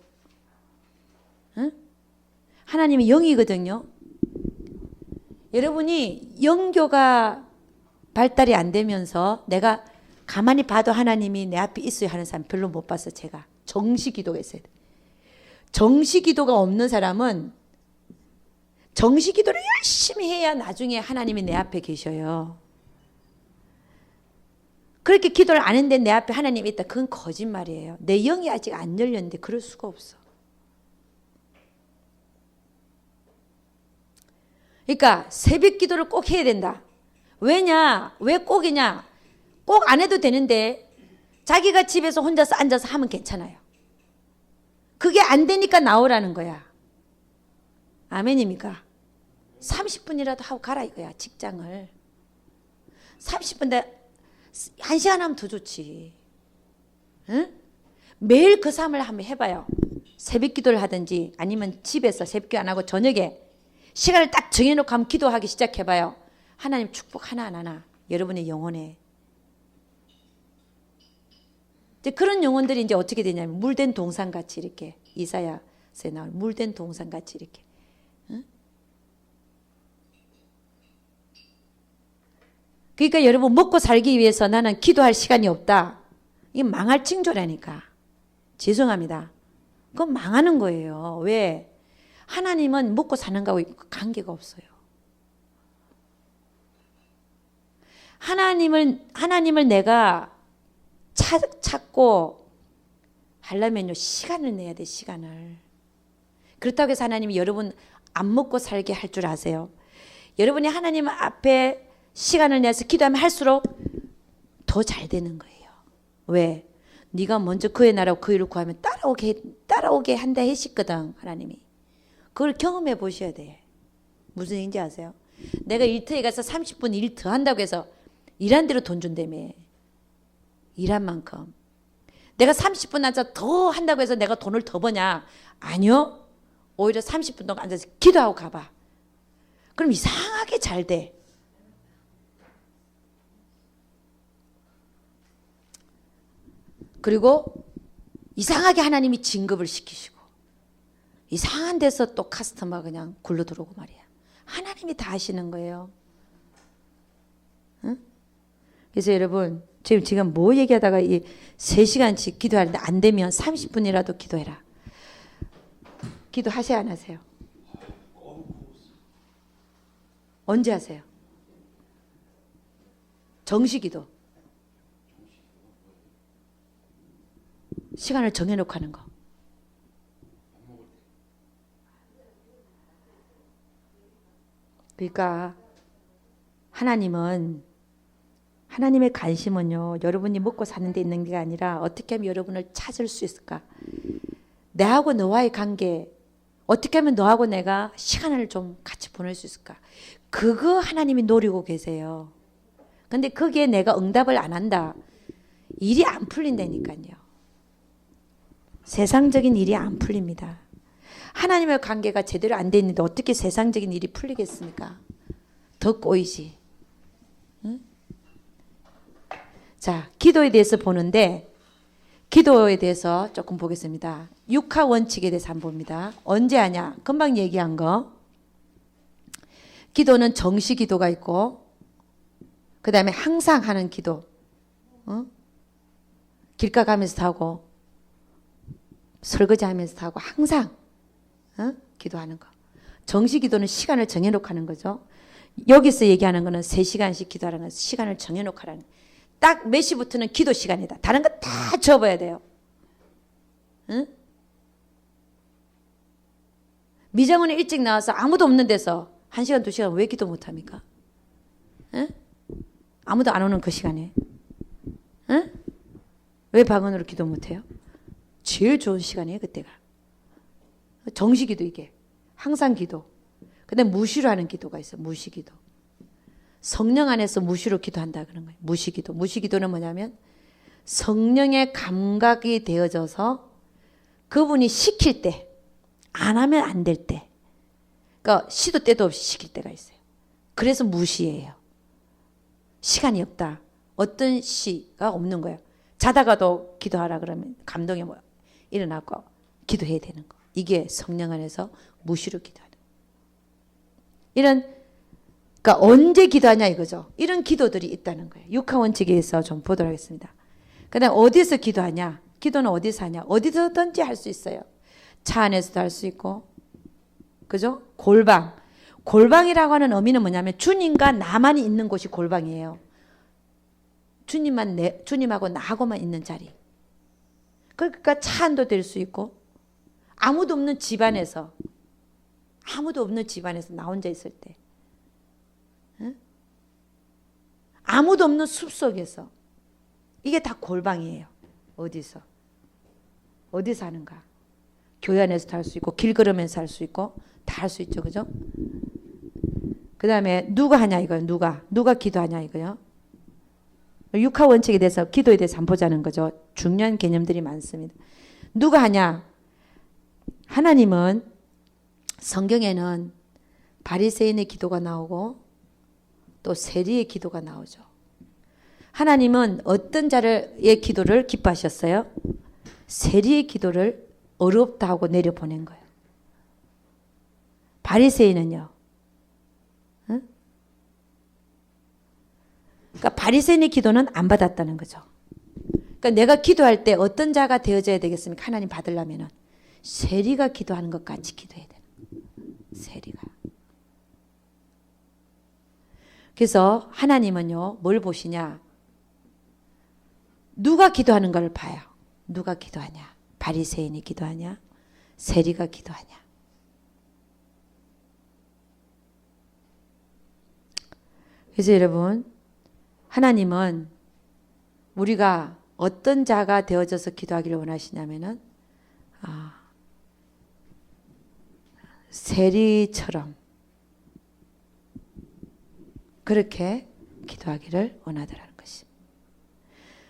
Speaker 1: 응? 하나님이 영이거든요. 여러분이 영교가 발달이 안 되면서 내가 가만히 봐도 하나님이 내 앞에 있어야 하는 사람 별로 못 봤어. 제가. 정시기도가 있어야 돼. 정시기도가 없는 사람은 정시기도를 열심히 해야 나중에 하나님이 내 앞에 계셔요. 그렇게 기도를 안 했는데 내 앞에 하나님이 있다. 그건 거짓말이에요. 내 영이 아직 안 열렸는데 그럴 수가 없어. 그러니까 새벽 기도를 꼭 해야 된다. 왜냐? 왜 꼭이냐? 꼭 안 해도 되는데 자기가 집에서 혼자서 앉아서 하면 괜찮아요. 그게 안 되니까 나오라는 거야. 아멘입니까? 30분이라도 하고 가라 이거야. 직장을. 30분인데 1시간 하면 더 좋지. 응? 매일 그 삶을 한번 해봐요. 새벽 기도를 하든지 아니면 집에서 새벽 기도 안 하고 저녁에 시간을 딱 정해놓고 한번 기도하기 시작해봐요. 하나님 축복 하나 안 하나 여러분의 영혼에. 이제 그런 영혼들이 이제 어떻게 되냐면 물된 동산같이 이렇게 이사야서에 나올 물된 동산같이 이렇게. 응? 그러니까 여러분 먹고 살기 위해서 나는 기도할 시간이 없다. 이게 망할 징조라니까. 죄송합니다. 그건 망하는 거예요. 왜? 하나님은 먹고 사는 거하고 관계가 없어요. 하나님을 내가 찾고 하려면요 시간을 내야 돼. 시간을. 그렇다고 해서 하나님이 여러분 안 먹고 살게 할 줄 아세요? 여러분이 하나님 앞에 시간을 내서 기도하면 할수록 더 잘 되는 거예요. 왜? 네가 먼저 그의 나라고 그 일을 구하면 따라오게 한다 했었거든. 하나님이. 그걸 경험해 보셔야 돼. 무슨 얘기인지 아세요? 내가 일터에 가서 30분 일 더 한다고 해서 일한 대로 돈 준다며. 일한 만큼. 내가 30분 앉아 더 한다고 해서 내가 돈을 더 버냐? 아니요. 오히려 30분 동안 앉아서 기도하고 가봐. 그럼 이상하게 잘 돼. 그리고 이상하게 하나님이 진급을 시키시고 이상한 데서 또 카스터마가 그냥 굴러 들어오고 말이야. 하나님이 다 하시는 거예요. 응? 그래서 여러분 지금 뭐 얘기하다가 이 3시간씩 기도하는데 안 되면 30분이라도 기도해라. 기도하세요 안 하세요? 언제 하세요? 정시기도. 시간을 정해놓고 하는 거. 그러니까 하나님의 관심은요 여러분이 먹고 사는 데 있는 게 아니라 어떻게 하면 여러분을 찾을 수 있을까. 내하고 너와의 관계 어떻게 하면 너하고 내가 시간을 좀 같이 보낼 수 있을까. 그거 하나님이 노리고 계세요. 근데 거기에 내가 응답을 안 한다. 일이 안 풀린다니까요. 세상적인 일이 안 풀립니다. 하나님의 관계가 제대로 안 돼 있는데 어떻게 세상적인 일이 풀리겠습니까? 더 꼬이지. 응? 자, 기도에 대해서 보는데 기도에 대해서 조금 보겠습니다. 육하 원칙에 대해서 한번 봅니다. 언제 하냐? 금방 얘기한 거. 기도는 정시 기도가 있고 그 다음에 항상 하는 기도. 길가 가면서 하고 설거지 하면서 하고 항상 기도하는 거. 정시 기도는 시간을 정해놓고 하는 거죠. 여기서 얘기하는 거는 3시간씩 기도하는 거 시간을 정해놓고 하라는 거예요. 딱 몇 시부터는 기도 시간이다. 다른 거 다 접어야 돼요. 응? 미장원에 일찍 나와서 아무도 없는 데서 1시간, 2시간 왜 기도 못합니까? 응? 아무도 안 오는 그 시간에. 응? 왜 방언으로 기도 못해요? 제일 좋은 시간이에요, 그때가. 정시기도 이게. 항상 기도. 근데 무시로 하는 기도가 있어요. 무시기도. 성령 안에서 무시로 기도한다 그런 거예요. 무시기도. 무시기도는 뭐냐면 성령의 감각이 되어져서 그분이 시킬 때, 안 하면 안 될 때. 그러니까 시도 때도 없이 시킬 때가 있어요. 그래서 무시예요. 시간이 없다. 어떤 시가 없는 거예요. 자다가도 기도하라 그러면 감동이 뭐 일어나고 기도해야 되는 거. 이게 성령 안에서 무시로 기도하는 거. 이런 그러니까 언제 기도하냐 이거죠. 이런 기도들이 있다는 거예요. 육하 원칙에서 좀 보도록 하겠습니다. 그다음 어디서 기도하냐? 기도는 어디서 하냐? 어디서든지 할 수 있어요. 차 안에서도 할 수 있고, 그죠? 골방. 골방이라고 하는 의미는 뭐냐면 주님과 나만이 있는 곳이 골방이에요. 주님하고 나하고만 있는 자리. 그러니까 차 안도 될 수 있고, 아무도 없는 집안에서 나 혼자 있을 때, 응? 아무도 없는 숲속에서, 이게 다 골방이에요. 어디서 하는가? 교회 안에서도 할 수 있고 길 걸으면서 할 수 있고 다 할 수 있죠. 그죠? 그 다음에 누가 하냐 이거예요. 누가 기도하냐 이거요. 육하 원칙에 대해서 기도에 대해서 한번 보자는 거죠. 중요한 개념들이 많습니다. 누가 하냐? 하나님은 성경에는 바리새인의 기도가 나오고 또 세리의 기도가 나오죠. 하나님은 어떤 자의 기도를 기뻐하셨어요? 세리의 기도를 어렵다 하고 내려보낸 거예요. 바리새인은요. 응? 그러니까 바리새인의 기도는 안 받았다는 거죠. 그러니까 내가 기도할 때 어떤 자가 되어져야 되겠습니까? 하나님 받으려면은 세리가 기도하는 것 같이 기도해야 되는 거예요. 세리가. 그래서 하나님은요. 뭘 보시냐? 누가 기도하는 걸 봐요. 누가 기도하냐? 바리새인이 기도하냐? 세리가 기도하냐? 그래서 여러분, 하나님은 우리가 어떤 자가 되어져서 기도하기를 원하시냐면은 세리처럼 그렇게 기도하기를 원하더라는 것입니다.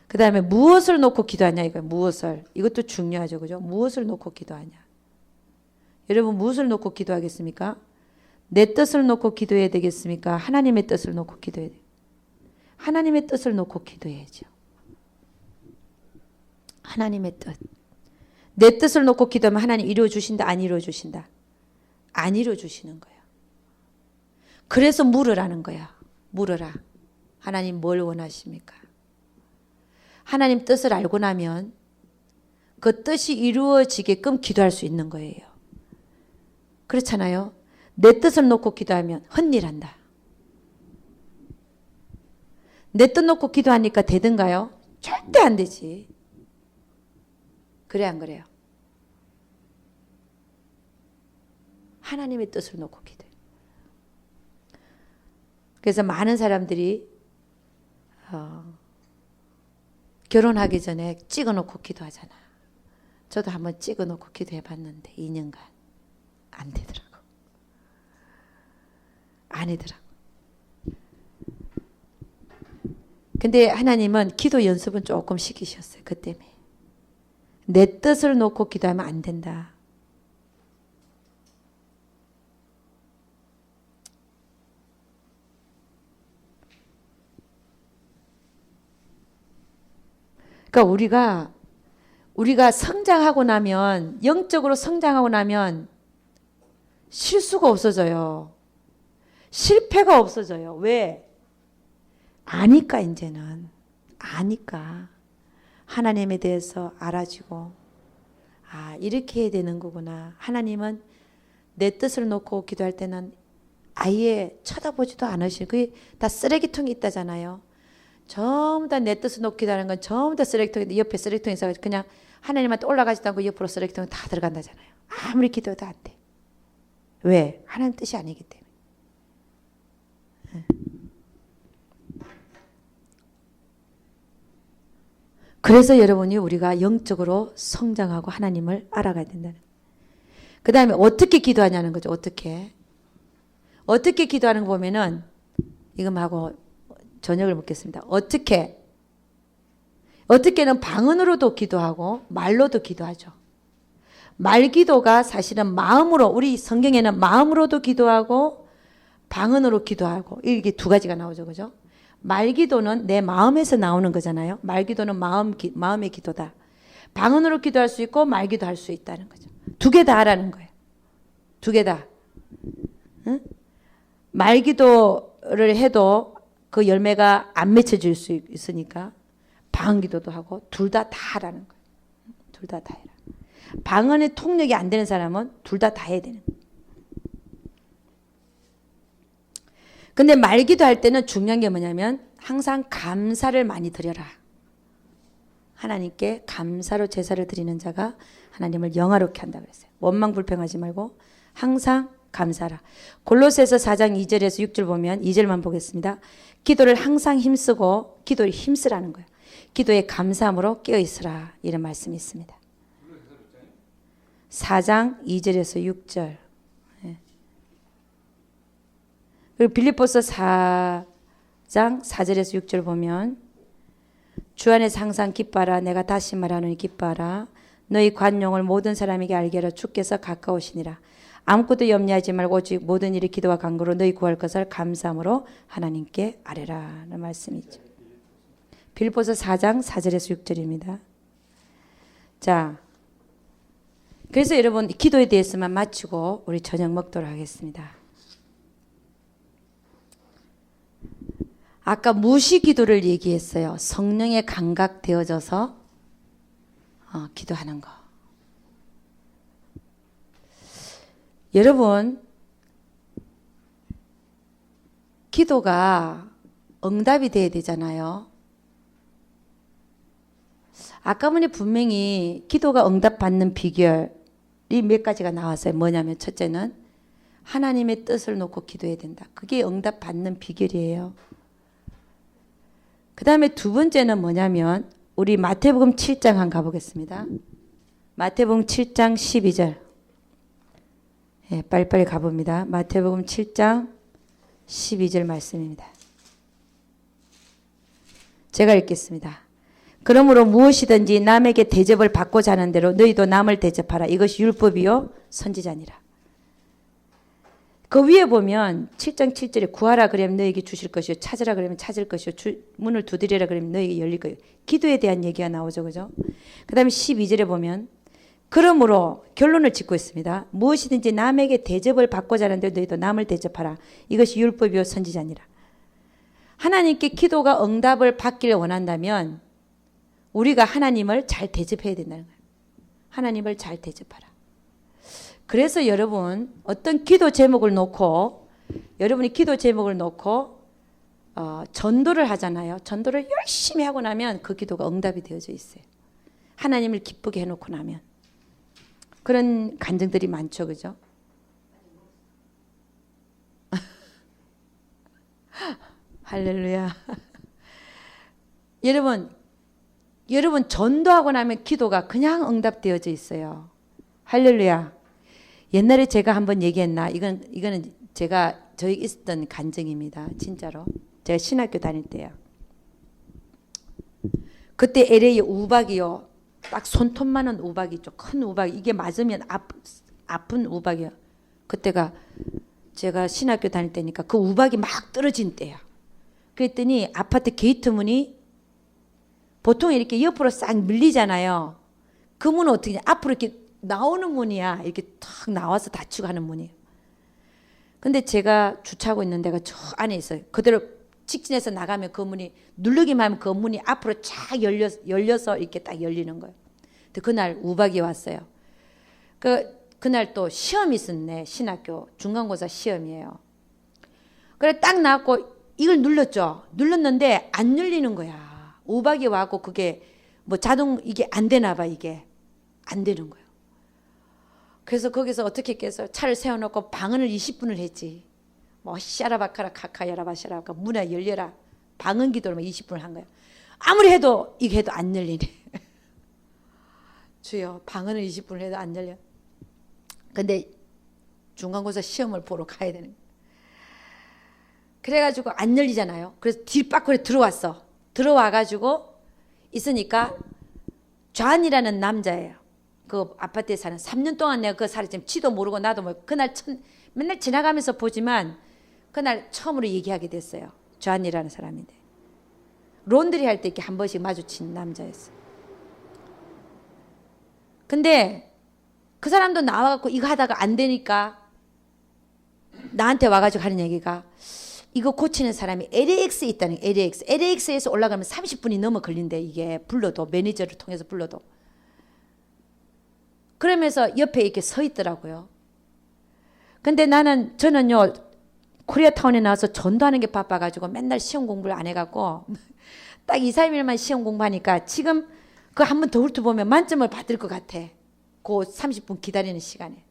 Speaker 1: 그 다음에 무엇을 놓고 기도하냐 이거예요. 무엇을. 이것도 중요하죠. 그죠? 무엇을 놓고 기도하냐. 여러분 무엇을 놓고 기도하겠습니까? 내 뜻을 놓고 기도해야 되겠습니까? 하나님의 뜻을 놓고 기도해야 돼요. 하나님의 뜻을 놓고 기도해야죠. 하나님의 뜻. 내 뜻을 놓고 기도하면 하나님 이루어주신다? 안 이루어주신다? 안 이루어주시는 거예요. 그래서 물으라는 거야. 물어라. 하나님 뭘 원하십니까? 하나님 뜻을 알고 나면 그 뜻이 이루어지게끔 기도할 수 있는 거예요. 그렇잖아요. 내 뜻을 놓고 기도하면 헛일한다. 내 뜻 놓고 기도하니까 되든가요? 절대 안 되지. 그래 안 그래요? 하나님의 뜻을 놓고 기도해요. 그래서 많은 사람들이 결혼하기 전에 찍어놓고 기도하잖아. 저도 한번 찍어놓고 기도해봤는데 2년간 안 되더라고. 아니더라고. 근데 하나님은 기도 연습은 조금 시키셨어요. 그 때문에. 내 뜻을 놓고 기도하면 안 된다. 그러니까 우리가 성장하고 나면, 영적으로 성장하고 나면 실수가 없어져요. 실패가 없어져요. 왜? 아니까. 이제는 아니까 하나님에 대해서 알아지고, 아, 이렇게 해야 되는 거구나. 하나님은 내 뜻을 놓고 기도할 때는 아예 쳐다보지도 않으시고, 그게 다 쓰레기통이 있다잖아요. 전부 다 내 뜻을 놓고 기도하는 건 전부 다 쓰레기통인데, 옆에 쓰레기통이 있어서 그냥 하나님한테 올라가지도 않고 옆으로 쓰레기통이 다 들어간다잖아요. 아무리 기도해도 안 돼. 왜? 하나님 뜻이 아니기 때문에. 그래서 여러분이 우리가 영적으로 성장하고 하나님을 알아가야 된다는 거예요. 그 다음에 어떻게 기도하냐는 거죠. 어떻게 기도하는 거 보면은, 이거하고 저녁을 먹겠습니다. 어떻게는 방언으로도 기도하고 말로도 기도하죠. 말 기도가 사실은 마음으로, 우리 성경에는 마음으로도 기도하고 방언으로 기도하고, 이게 두 가지가 나오죠. 그죠? 말 기도는 내 마음에서 나오는 거잖아요. 말 기도는 마음의 기도다. 방언으로 기도할 수 있고 말 기도할 수 있다는 거죠. 두 개 다 하라는 거예요. 두 개 다. 응? 말 기도를 해도 그 열매가 안 맺혀질 수 있으니까 방언 기도도 하고 둘 다 하라는 거예요. 둘 다 해라. 방언의 통역이 안 되는 사람은 둘 다 해야 되는 거예요. 근데 말 기도할 때는 중요한 게 뭐냐면 항상 감사를 많이 드려라. 하나님께 감사로 제사를 드리는 자가 하나님을 영화롭게 한다고 그랬어요. 원망 불평하지 말고 항상 감사라. 골로새서 4장 2절에서 6절 보면 2절만 보겠습니다. 기도를 항상 힘쓰고, 기도를 힘쓰라는 거예요. 기도에 감사함으로 깨어있으라, 이런 말씀이 있습니다. 4장 2절에서 6절. 그리고 빌립보서 4장 4절에서 6절 보면 주 안에서 항상 기뻐하라. 내가 다시 말하노니 기뻐하라. 너희 관용을 모든 사람에게 알게 하라. 주께서 가까우시니라. 아무것도 염려하지 말고 오직 모든 일이 기도와 간구로 너희 구할 것을 감사함으로 하나님께 아뢰라, 라는 말씀이죠. 빌립보서 4장 4절에서 6절입니다. 자, 그래서 여러분 기도에 대해서만 마치고 우리 저녁 먹도록 하겠습니다. 아까 무시 기도를 얘기했어요. 성령에 감각되어져서 기도하는 거. 여러분, 기도가 응답이 돼야 되잖아요. 아까 보니 분명히 기도가 응답받는 비결이 몇 가지가 나왔어요. 뭐냐면 첫째는 하나님의 뜻을 놓고 기도해야 된다. 그게 응답받는 비결이에요. 그 다음에 두 번째는 뭐냐면 우리 마태복음 7장 한번 가보겠습니다. 마태복음 7장 12절. 예, 빨리빨리 가봅니다. 마태복음 7장 12절 말씀입니다. 제가 읽겠습니다. 그러므로 무엇이든지 남에게 대접을 받고자 하는 대로 너희도 남을 대접하라. 이것이 율법이요 선지자니라. 그 위에 보면 7장 7절에 구하라 그러면 너에게 주실 것이요 찾으라 그러면 찾을 것이요 문을 두드리라 그러면 너에게 열릴 것이요. 기도에 대한 얘기가 나오죠. 그죠? 그 다음에 12절에 보면 그러므로 결론을 짓고 있습니다. 무엇이든지 남에게 대접을 받고자 하는데 너희도 남을 대접하라. 이것이 율법이요 선지자니라. 하나님께 기도가 응답을 받기를 원한다면 우리가 하나님을 잘 대접해야 된다는 거예요. 하나님을 잘 대접하라. 그래서 여러분 어떤 기도 제목을 놓고 여러분이 기도 제목을 놓고 전도를 하잖아요. 전도를 열심히 하고 나면 그 기도가 응답이 되어져 있어요. 하나님을 기쁘게 해놓고 나면. 그런 간증들이 많죠. 그죠? 할렐루야. 여러분 전도하고 나면 기도가 그냥 응답되어져 있어요. 할렐루야. 옛날에 제가 한번 얘기했나? 이거는 저희 있었던 간증입니다. 진짜로. 제가 신학교 다닐 때요. 그때 LA 우박이요. 딱 손톱만한 우박이죠. 큰 우박. 이게 맞으면 아픈 우박이야. 그때가 제가 신학교 다닐 때니까 그 우박이 막 떨어진 때야. 그랬더니 아파트 게이트 문이 보통 이렇게 옆으로 싹 밀리잖아요. 그 문은 어떻게 냐 앞으로 이렇게 나오는 문이야. 이렇게 탁 나와서 닫히고 하는 문이에요. 근데 제가 주차하고 있는 데가 저 안에 있어요. 그대로 직진해서 나가면 그 문이 누르기만 하면 그 문이 앞으로 쫙 열려서 이렇게 딱 열리는 거예요. 근데 그날 우박이 왔어요. 그날 또 시험이 있었네. 신학교 중간고사 시험이에요. 그래 딱 나왔고 이걸 눌렀죠. 눌렀는데 안 열리는 거야. 우박이 와고 그게 뭐 자동 이게 안 되나 봐. 이게 안 되는 거예요. 그래서 거기서 어떻게 했겠어? 차를 세워놓고 방언을 20분을 했지. 뭐 샤라바카라 카카야라바 샤라바카 문에 열려라. 방언 기도를 20분을 한 거야. 아무리 해도 이게 해도 안 열리네. 주여 방언을 20분을 해도 안 열려. 근데 중간고사 시험을 보러 가야 되는 거야. 그래가지고 안 열리잖아요. 그래서 뒷바퀴에 들어왔어. 들어와가지고 있으니까 좌안이라는 남자예요. 그 아파트에 사는 3년 동안 내가 그 살았지만 지도 모르고 나도 모르고 그날 맨날 지나가면서 보지만 그날 처음으로 얘기하게 됐어요. 좌안이라는 사람인데 론드리 할 때 이렇게 한 번씩 마주친 남자였어요. 근데 그 사람도 나와갖고 이거 하다가 안 되니까 나한테 와가지고 하는 얘기가 이거 고치는 사람이 LAX에 있다는 거예요. LAX에서 올라가면 30분이 넘어 걸린대. 이게 불러도 매니저를 통해서 불러도. 그러면서 옆에 이렇게 서 있더라고요. 근데 저는요 코리아타운에 나와서 전도하는 게 바빠가지고 맨날 시험 공부를 안 해갖고 딱 2, 3일만 시험 공부하니까 지금 그 한 번 더 훑어보면 만점을 받을 것 같아. 그 30분 기다리는 시간에.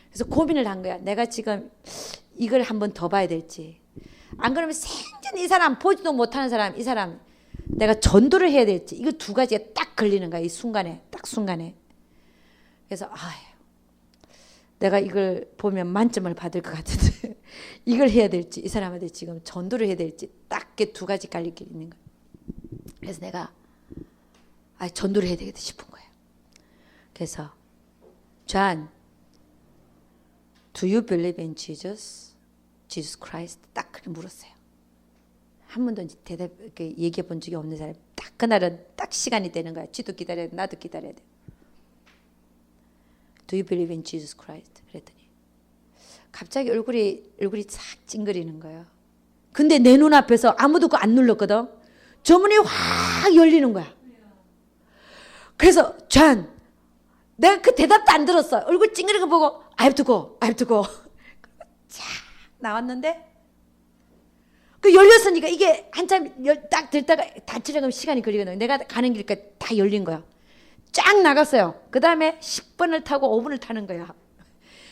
Speaker 1: 그래서 고민을 한 거야. 내가 지금 이걸 한 번 더 봐야 될지. 안 그러면 생전 이 사람 보지도 못하는 사람 이 사람 내가 전도를 해야 될지. 이거 두 가지가 딱 걸리는 거야. 이 순간에. 딱 순간에. 그래서 내가 이걸 보면 만점을 받을 것 같은데 이걸 해야 될지 이 사람한테 지금 전도를 해야 될지 딱 그 두 가지 갈릴 게 있는 거야. 그래서 내가 전도를 해야 되겠다 싶은 거예요. 그래서 John, do you believe in Jesus? Jesus Christ? 딱 그렇게 물었어요. 한 번도 대답 얘기해 본 적이 없는 사람. 딱 그날은 딱 시간이 되는 거야. 지도 기다려야 돼. 나도 기다려야 돼. Do you believe in Jesus Christ? 그랬더니 갑자기 얼굴이 싹 찡그리는 거예요. 근데 내 눈앞에서 아무도 그거 안 눌렀거든. 저 문이 확 열리는 거야. 그래서 존, 내가 그 대답도 안 들었어. 얼굴 찡그리는 거 보고 I have to go. 자 나왔는데 그 열렸으니까 이게 한참 딱 들다가 닫히려면 시간이 걸리거든. 내가 가는 길까지 다 열린 거야. 쫙 나갔어요. 그 다음에 10번을 타고 5분을 타는 거야.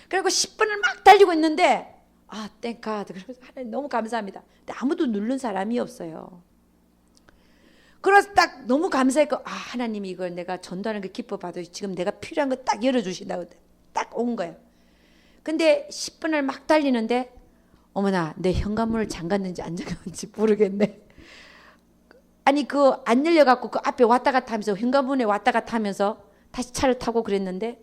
Speaker 1: 그리고 10분을 막 달리고 있는데 땡카드. 그래서 하나님 너무 감사합니다. 근데 아무도 누른 사람이 없어요. 그래서 딱 너무 감사했고 하나님이 이걸 내가 전도하는 거 기뻐 봐도 지금 내가 필요한 거 딱 열어주신다고 딱 온 거예요. 근데 10분을 막 달리는데 어머나 내 현관문을 잠갔는지 안 잠갔는지 모르겠네. 아니 그 안 열려갖고 그 앞에 왔다 갔다 하면서 현관문에 왔다 갔다 하면서 다시 차를 타고 그랬는데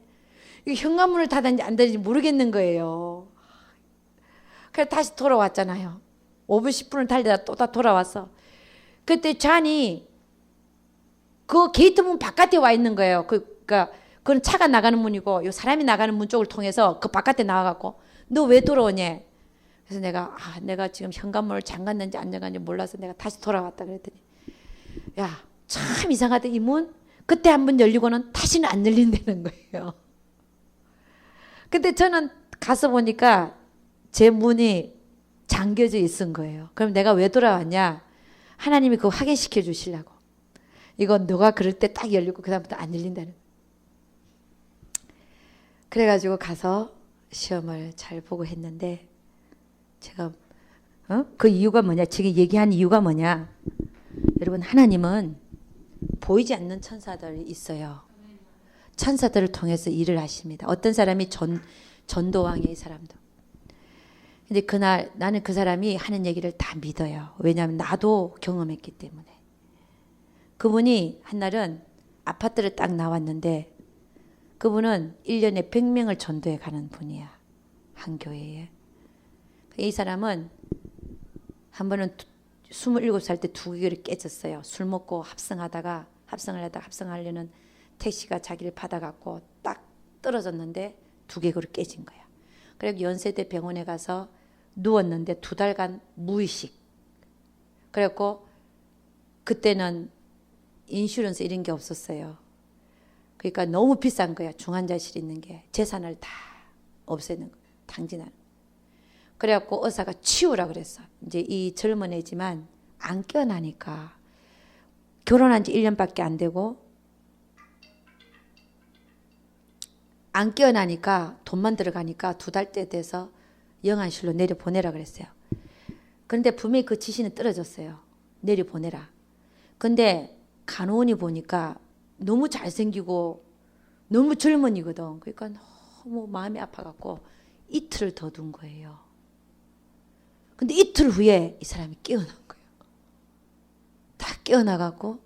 Speaker 1: 이 현관문을 닫았는지 안 닫았는지 모르겠는 거예요. 그래서 다시 돌아왔잖아요. 5분 10분을 달리다가 또 다 돌아왔어. 그때 잔이 그 게이트 문 바깥에 와 있는 거예요. 그러니까 그건 차가 나가는 문이고 요 사람이 나가는 문 쪽을 통해서 그 바깥에 나와갖고 너 왜 돌아오냐? 그래서 내가 지금 현관문을 잠갔는지 안 잠갔는지 몰라서 내가 다시 돌아왔다 그랬더니 야, 참 이상하다. 이 문 그때 한 번 열리고는 다시는 안 열린다는 거예요. 근데 저는 가서 보니까 제 문이 잠겨져 있은 거예요. 그럼 내가 왜 돌아왔냐? 하나님이 그거 확인시켜 주시려고. 이건 너가 그럴 때 딱 열리고 그 다음부터 안 열린다는 거예요. 그래가지고 가서 시험을 잘 보고 했는데 제가 그 이유가 뭐냐? 지금 얘기한 이유가 뭐냐? 여러분 하나님은 보이지 않는 천사들이 있어요. 천사들을 통해서 일을 하십니다. 어떤 사람이 전도왕이에요. 이 사람도. 근데 그날 나는 그 사람이 하는 얘기를 다 믿어요. 왜냐하면 나도 경험했기 때문에. 그분이 한날은 아파트를 딱 나왔는데 그분은 1년에 100명을 전도해 가는 분이야. 한 교회에. 이 사람은 한 번은 27살 때 2개를 깨졌어요. 술 먹고 합성을 하다가 합성하려는 택시가 자기를 받아갖고 딱 떨어졌는데 2개를 깨진 거야. 그래서 연세대 병원에 가서 누웠는데 2달간 무의식. 그래갖고 그때는 인슈런스 이런 게 없었어요. 그러니까 너무 비싼 거야. 중환자실 있는 게. 재산을 다 없애는 거야. 당진하는. 그래갖고 의사가 치우라 그랬어. 이제 이 젊은 애지만 안 깨어나니까 결혼한 지 1년밖에 안 되고 안 깨어나니까 돈만 들어가니까 2달째 돼서 영안실로 내려보내라 그랬어요. 그런데 분명히 그 지시는 떨어졌어요. 내려보내라. 근데 간호원이 보니까 너무 잘생기고 너무 젊은이거든. 그러니까 너무 마음이 아파갖고 이틀을 더 둔 거예요. 근데 이틀 후에 이 사람이 깨어난 거예요. 다 깨어나갖고.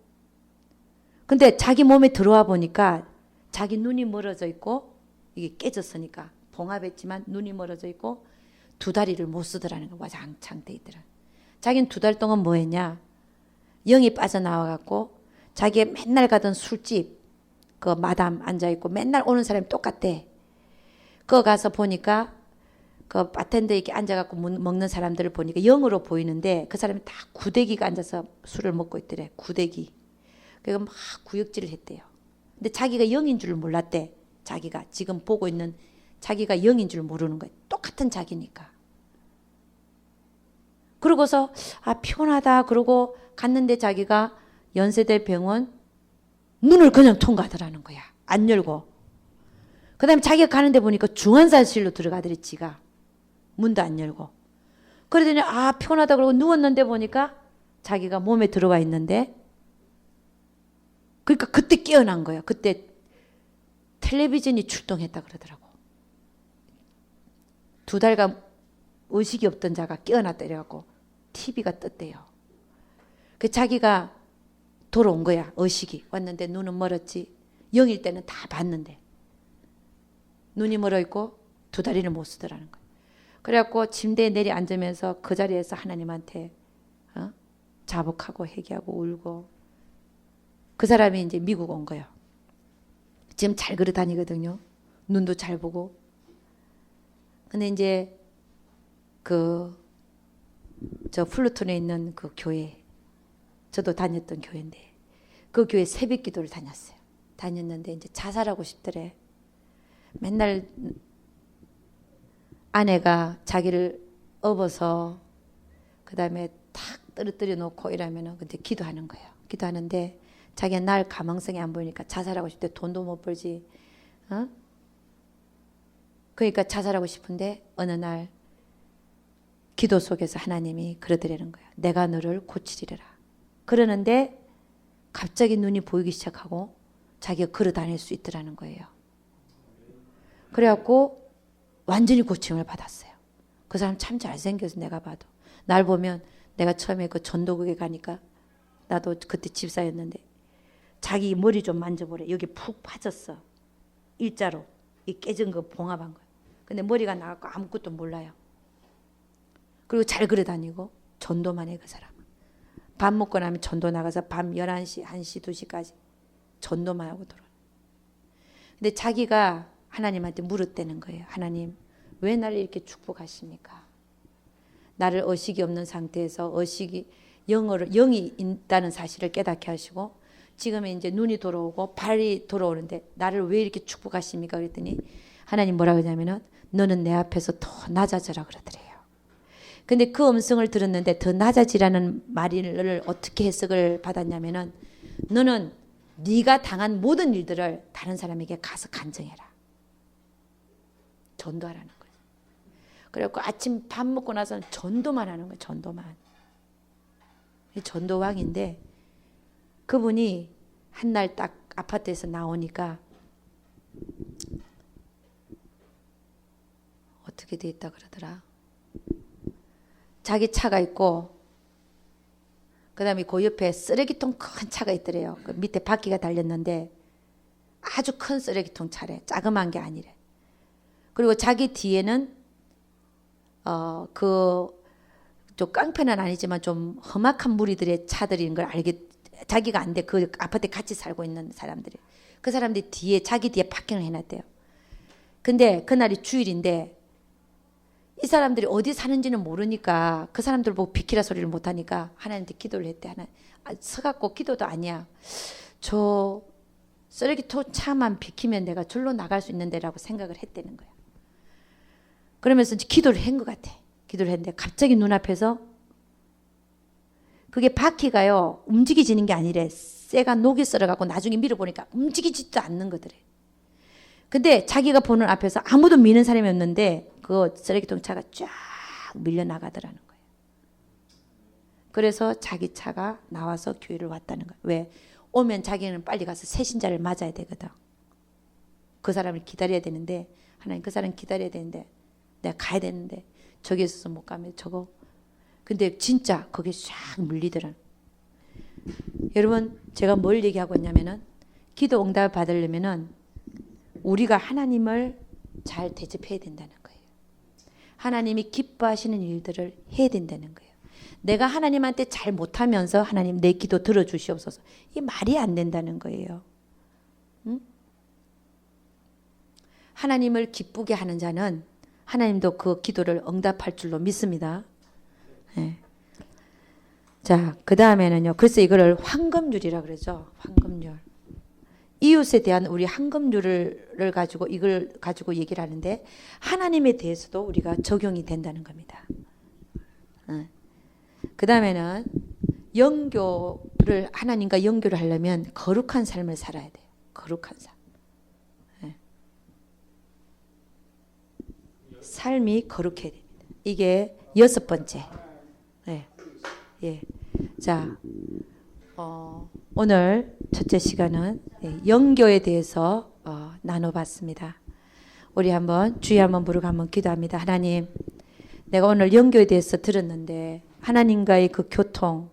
Speaker 1: 근데 자기 몸에 들어와 보니까 자기 눈이 멀어져 있고 이게 깨졌으니까 봉합했지만 눈이 멀어져 있고 2다리를 못 쓰더라는 거. 와장창 돼 있더라. 자기는 2달 동안 뭐 했냐. 영이 빠져나와갖고 자기 맨날 가던 술집 그 마담 앉아있고 맨날 오는 사람이 똑같대. 그거 가서 보니까 그 바텐더 이렇게 앉아갖고 먹는 사람들을 보니까 영으로 보이는데 그 사람이 다 구데기가 앉아서 술을 먹고 있더래. 구데기. 그래서 막 구역질을 했대요. 근데 자기가 영인 줄 몰랐대. 자기가 지금 보고 있는 자기가 영인 줄 모르는 거예요. 똑같은 자기니까. 그러고서 피곤하다 그러고 갔는데 자기가 연세대 병원 문을 그냥 통과하더라는 거야. 안 열고. 그 다음에 자기가 가는데 보니까 중환자실로 들어가더래. 지가. 문도 안 열고. 그러더니 피곤하다 그러고 누웠는데 보니까 자기가 몸에 들어와 있는데 그러니까 그때 깨어난 거야. 그때 텔레비전이 출동했다 그러더라고. 2달간 의식이 없던 자가 깨어났다 이래갖고 TV가 떴대요. 그 자기가 돌아온 거야. 의식이 왔는데 눈은 멀었지. 영일 때는 다 봤는데 눈이 멀어 있고 2다리를 못 쓰더라는 거야. 그래갖고 침대에 내리 앉으면서 그 자리에서 하나님한테 자복하고 회개하고 울고. 그 사람이 이제 미국 온 거예요. 지금 잘 걸어 다니거든요. 눈도 잘 보고. 근데 이제 저 플루톤에 있는 그 교회, 저도 다녔던 교회인데 그 교회 새벽 기도를 다녔는데 이제 자살하고 싶더래. 맨날 아내가 자기를 업어서 그 다음에 탁 떨어뜨려 놓고 이러면은 근데 기도하는 거예요. 기도하는데 자기가 날 가망성이 안 보이니까 자살하고 싶대. 돈도 못 벌지. 그러니까 자살하고 싶은데 어느 날 기도 속에서 하나님이 그러더라는 거야. 내가 너를 고치리라. 그러는데 갑자기 눈이 보이기 시작하고 자기가 걸어 다닐 수 있더라는 거예요. 그래갖고 완전히 고침을 받았어요. 그 사람 참 잘생겨서 내가 봐도. 날 보면 내가 처음에 그 전도국에 가니까 나도 그때 집사였는데 자기 머리 좀 만져보래. 여기 푹 빠졌어. 일자로. 이 깨진 거 봉합한 거야. 근데 머리가 나갖고 아무것도 몰라요. 그리고 잘 걸어 다니고 전도만 해 그 사람은. 밥 먹고 나면 전도 나가서 밤 11시, 1시, 2시까지 전도만 하고 들어와. 근데 자기가 하나님한테 물었다는 거예요. 하나님, 왜 나를 이렇게 축복하십니까? 나를 의식이 없는 상태에서 영이 있다는 사실을 깨닫게 하시고 지금 이제 눈이 돌아오고 발이 돌아오는데 나를 왜 이렇게 축복하십니까? 그랬더니 하나님 뭐라 그러냐면은 너는 내 앞에서 더 낮아져라 그러더래요. 근데 그 음성을 들었는데 더 낮아지라는 말을 어떻게 해석을 받았냐면은 너는 네가 당한 모든 일들을 다른 사람에게 가서 간증해라. 전도하라는 거예요. 그래갖고 아침 밥 먹고 나서는 전도만 하는 거예요. 전도만. 전도왕인데 그분이 한날 딱 아파트에서 나오니까 어떻게 돼 있다 그러더라. 자기 차가 있고 그다음에 그 옆에 쓰레기통 큰 차가 있더래요. 그 밑에 바퀴가 달렸는데 아주 큰 쓰레기통 차래. 자그마한 게 아니래. 그리고 자기 뒤에는 좀 깡패는 아니지만 좀 험악한 무리들의 차들인 걸 알게, 자기가 안 돼. 그 아파트에 같이 살고 있는 사람들이. 그 사람들이 뒤에, 자기 뒤에 파킹을 해놨대요. 근데 그날이 주일인데 이 사람들이 어디 사는지는 모르니까 그 사람들 보고 비키라 소리를 못하니까 하나님한테 기도를 했대. 하나 서갖고 기도도 아니야. 저 쓰레기통 차만 비키면 내가 절로 나갈 수 있는데라고 생각을 했다는 거야. 그러면서 기도를 한 것 같아. 기도를 했는데 갑자기 눈앞에서 그게 바퀴가요 움직이지는 게 아니래. 쇠가 녹이 썰어갖고 나중에 밀어보니까 움직이지도 않는 거더래. 근데 자기가 보는 앞에서 아무도 미는 사람이 없는데 그 쓰레기통 차가 쫙 밀려나가더라는 거예요. 그래서 자기 차가 나와서 교회를 왔다는 거예요. 왜? 오면 자기는 빨리 가서 새신자를 맞아야 되거든. 그 사람을 기다려야 되는데, 하나님 그 사람 기다려야 되는데 내가 가야 되는데 저기 있어서 못 가면 저거. 근데 진짜 거기에 쫙 물리더라는. 여러분, 제가 뭘 얘기하고 있냐면은 기도 응답을 받으려면은 우리가 하나님을 잘 대접해야 된다는 거예요. 하나님이 기뻐하시는 일들을 해야 된다는 거예요. 내가 하나님한테 잘 못하면서 하나님 내 기도 들어주시옵소서. 이게 말이 안 된다는 거예요. 응? 하나님을 기쁘게 하는 자는 하나님도 그 기도를 응답할 줄로 믿습니다. 네. 자, 그 다음에는요. 그래서 이거를 황금률이라 그러죠. 황금률. 이웃에 대한 우리 황금률을 가지고 이걸 가지고 얘기를 하는데 하나님에 대해서도 우리가 적용이 된다는 겁니다. 그 다음에는 영교를 하나님과 영교를 하려면 거룩한 삶을 살아야 돼요. 거룩한 삶. 삶이 거룩해야 됩니다. 이게 6번째. 네. 예. 자, 오늘 첫째 시간은 영교에 대해서 나눠봤습니다. 우리 한번 주의 한번 부르고 한번 기도합니다. 하나님, 내가 오늘 영교에 대해서 들었는데 하나님과의 그 교통,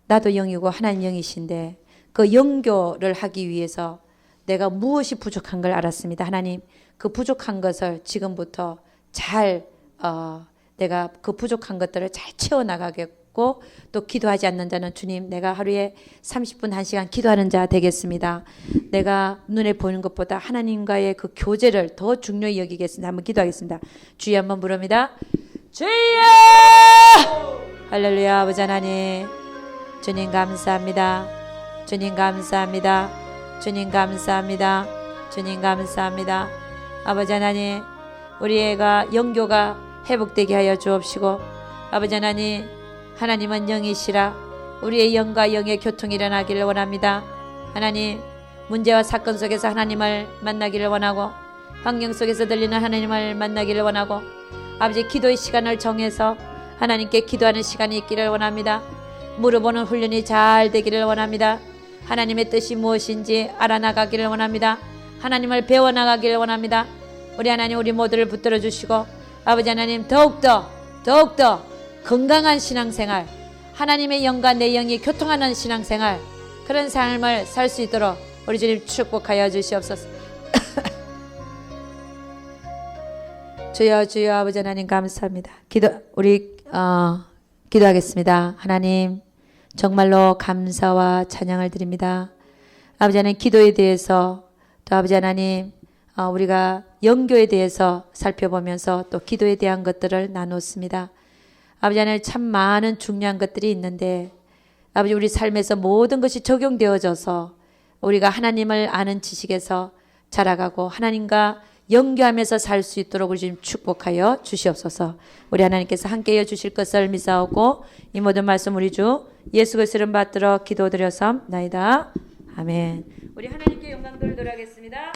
Speaker 1: 나도 영이고 하나님 영이신데 그 영교를 하기 위해서 내가 무엇이 부족한 걸 알았습니다. 하나님, 그 부족한 것을 지금부터 잘 내가 그 부족한 것들을 잘 채워나가겠고 또 기도하지 않는 자는 주님 내가 하루에 30분 1시간 기도하는 자 되겠습니다. 내가 눈에 보이는 것보다 하나님과의 그 교제를 더 중요히 여기겠습니다. 한번 기도하겠습니다. 주여 한번 부릅니다. 주여! 할렐루야. 아버지 하나님, 주님 감사합니다. 주님 감사합니다. 주님 감사합니다. 주님 감사합니다. 아버지 하나님, 우리 애가 영교가 회복되게 하여 주옵시고, 아버지 하나님, 하나님은 영이시라 우리의 영과 영의 교통이 일어나기를 원합니다. 하나님, 문제와 사건 속에서 하나님을 만나기를 원하고 환경 속에서 들리는 하나님을 만나기를 원하고 아버지 기도의 시간을 정해서 하나님께 기도하는 시간이 있기를 원합니다. 물어보는 훈련이 잘 되기를 원합니다. 하나님의 뜻이 무엇인지 알아나가기를 원합니다. 하나님을 배워나가기를 원합니다. 우리 하나님 우리 모두를 붙들어 주시고 아버지 하나님 더욱더 건강한 신앙생활, 하나님의 영과 내 영이 교통하는 신앙생활, 그런 삶을 살 수 있도록 우리 주님 축복하여 주시옵소서. 주여 주여 아버지 하나님 감사합니다. 기도하겠습니다. 하나님 정말로 감사와 찬양을 드립니다. 아버지 하나님 기도에 대해서 또 아버지 하나님 우리가 영교에 대해서 살펴보면서 또 기도에 대한 것들을 나눴습니다. 아버지 하나님 참 많은 중요한 것들이 있는데 아버지 우리 삶에서 모든 것이 적용되어져서 우리가 하나님을 아는 지식에서 자라가고 하나님과 영교하면서 살 수 있도록 우리 주님 축복하여 주시옵소서. 우리 하나님께서 함께해 주실 것을 믿사오고 이 모든 말씀 우리 주 예수 그리스도를 받들어 기도드려서나이다. 아멘. 우리 하나님께 영광 돌리도록 하겠습니다.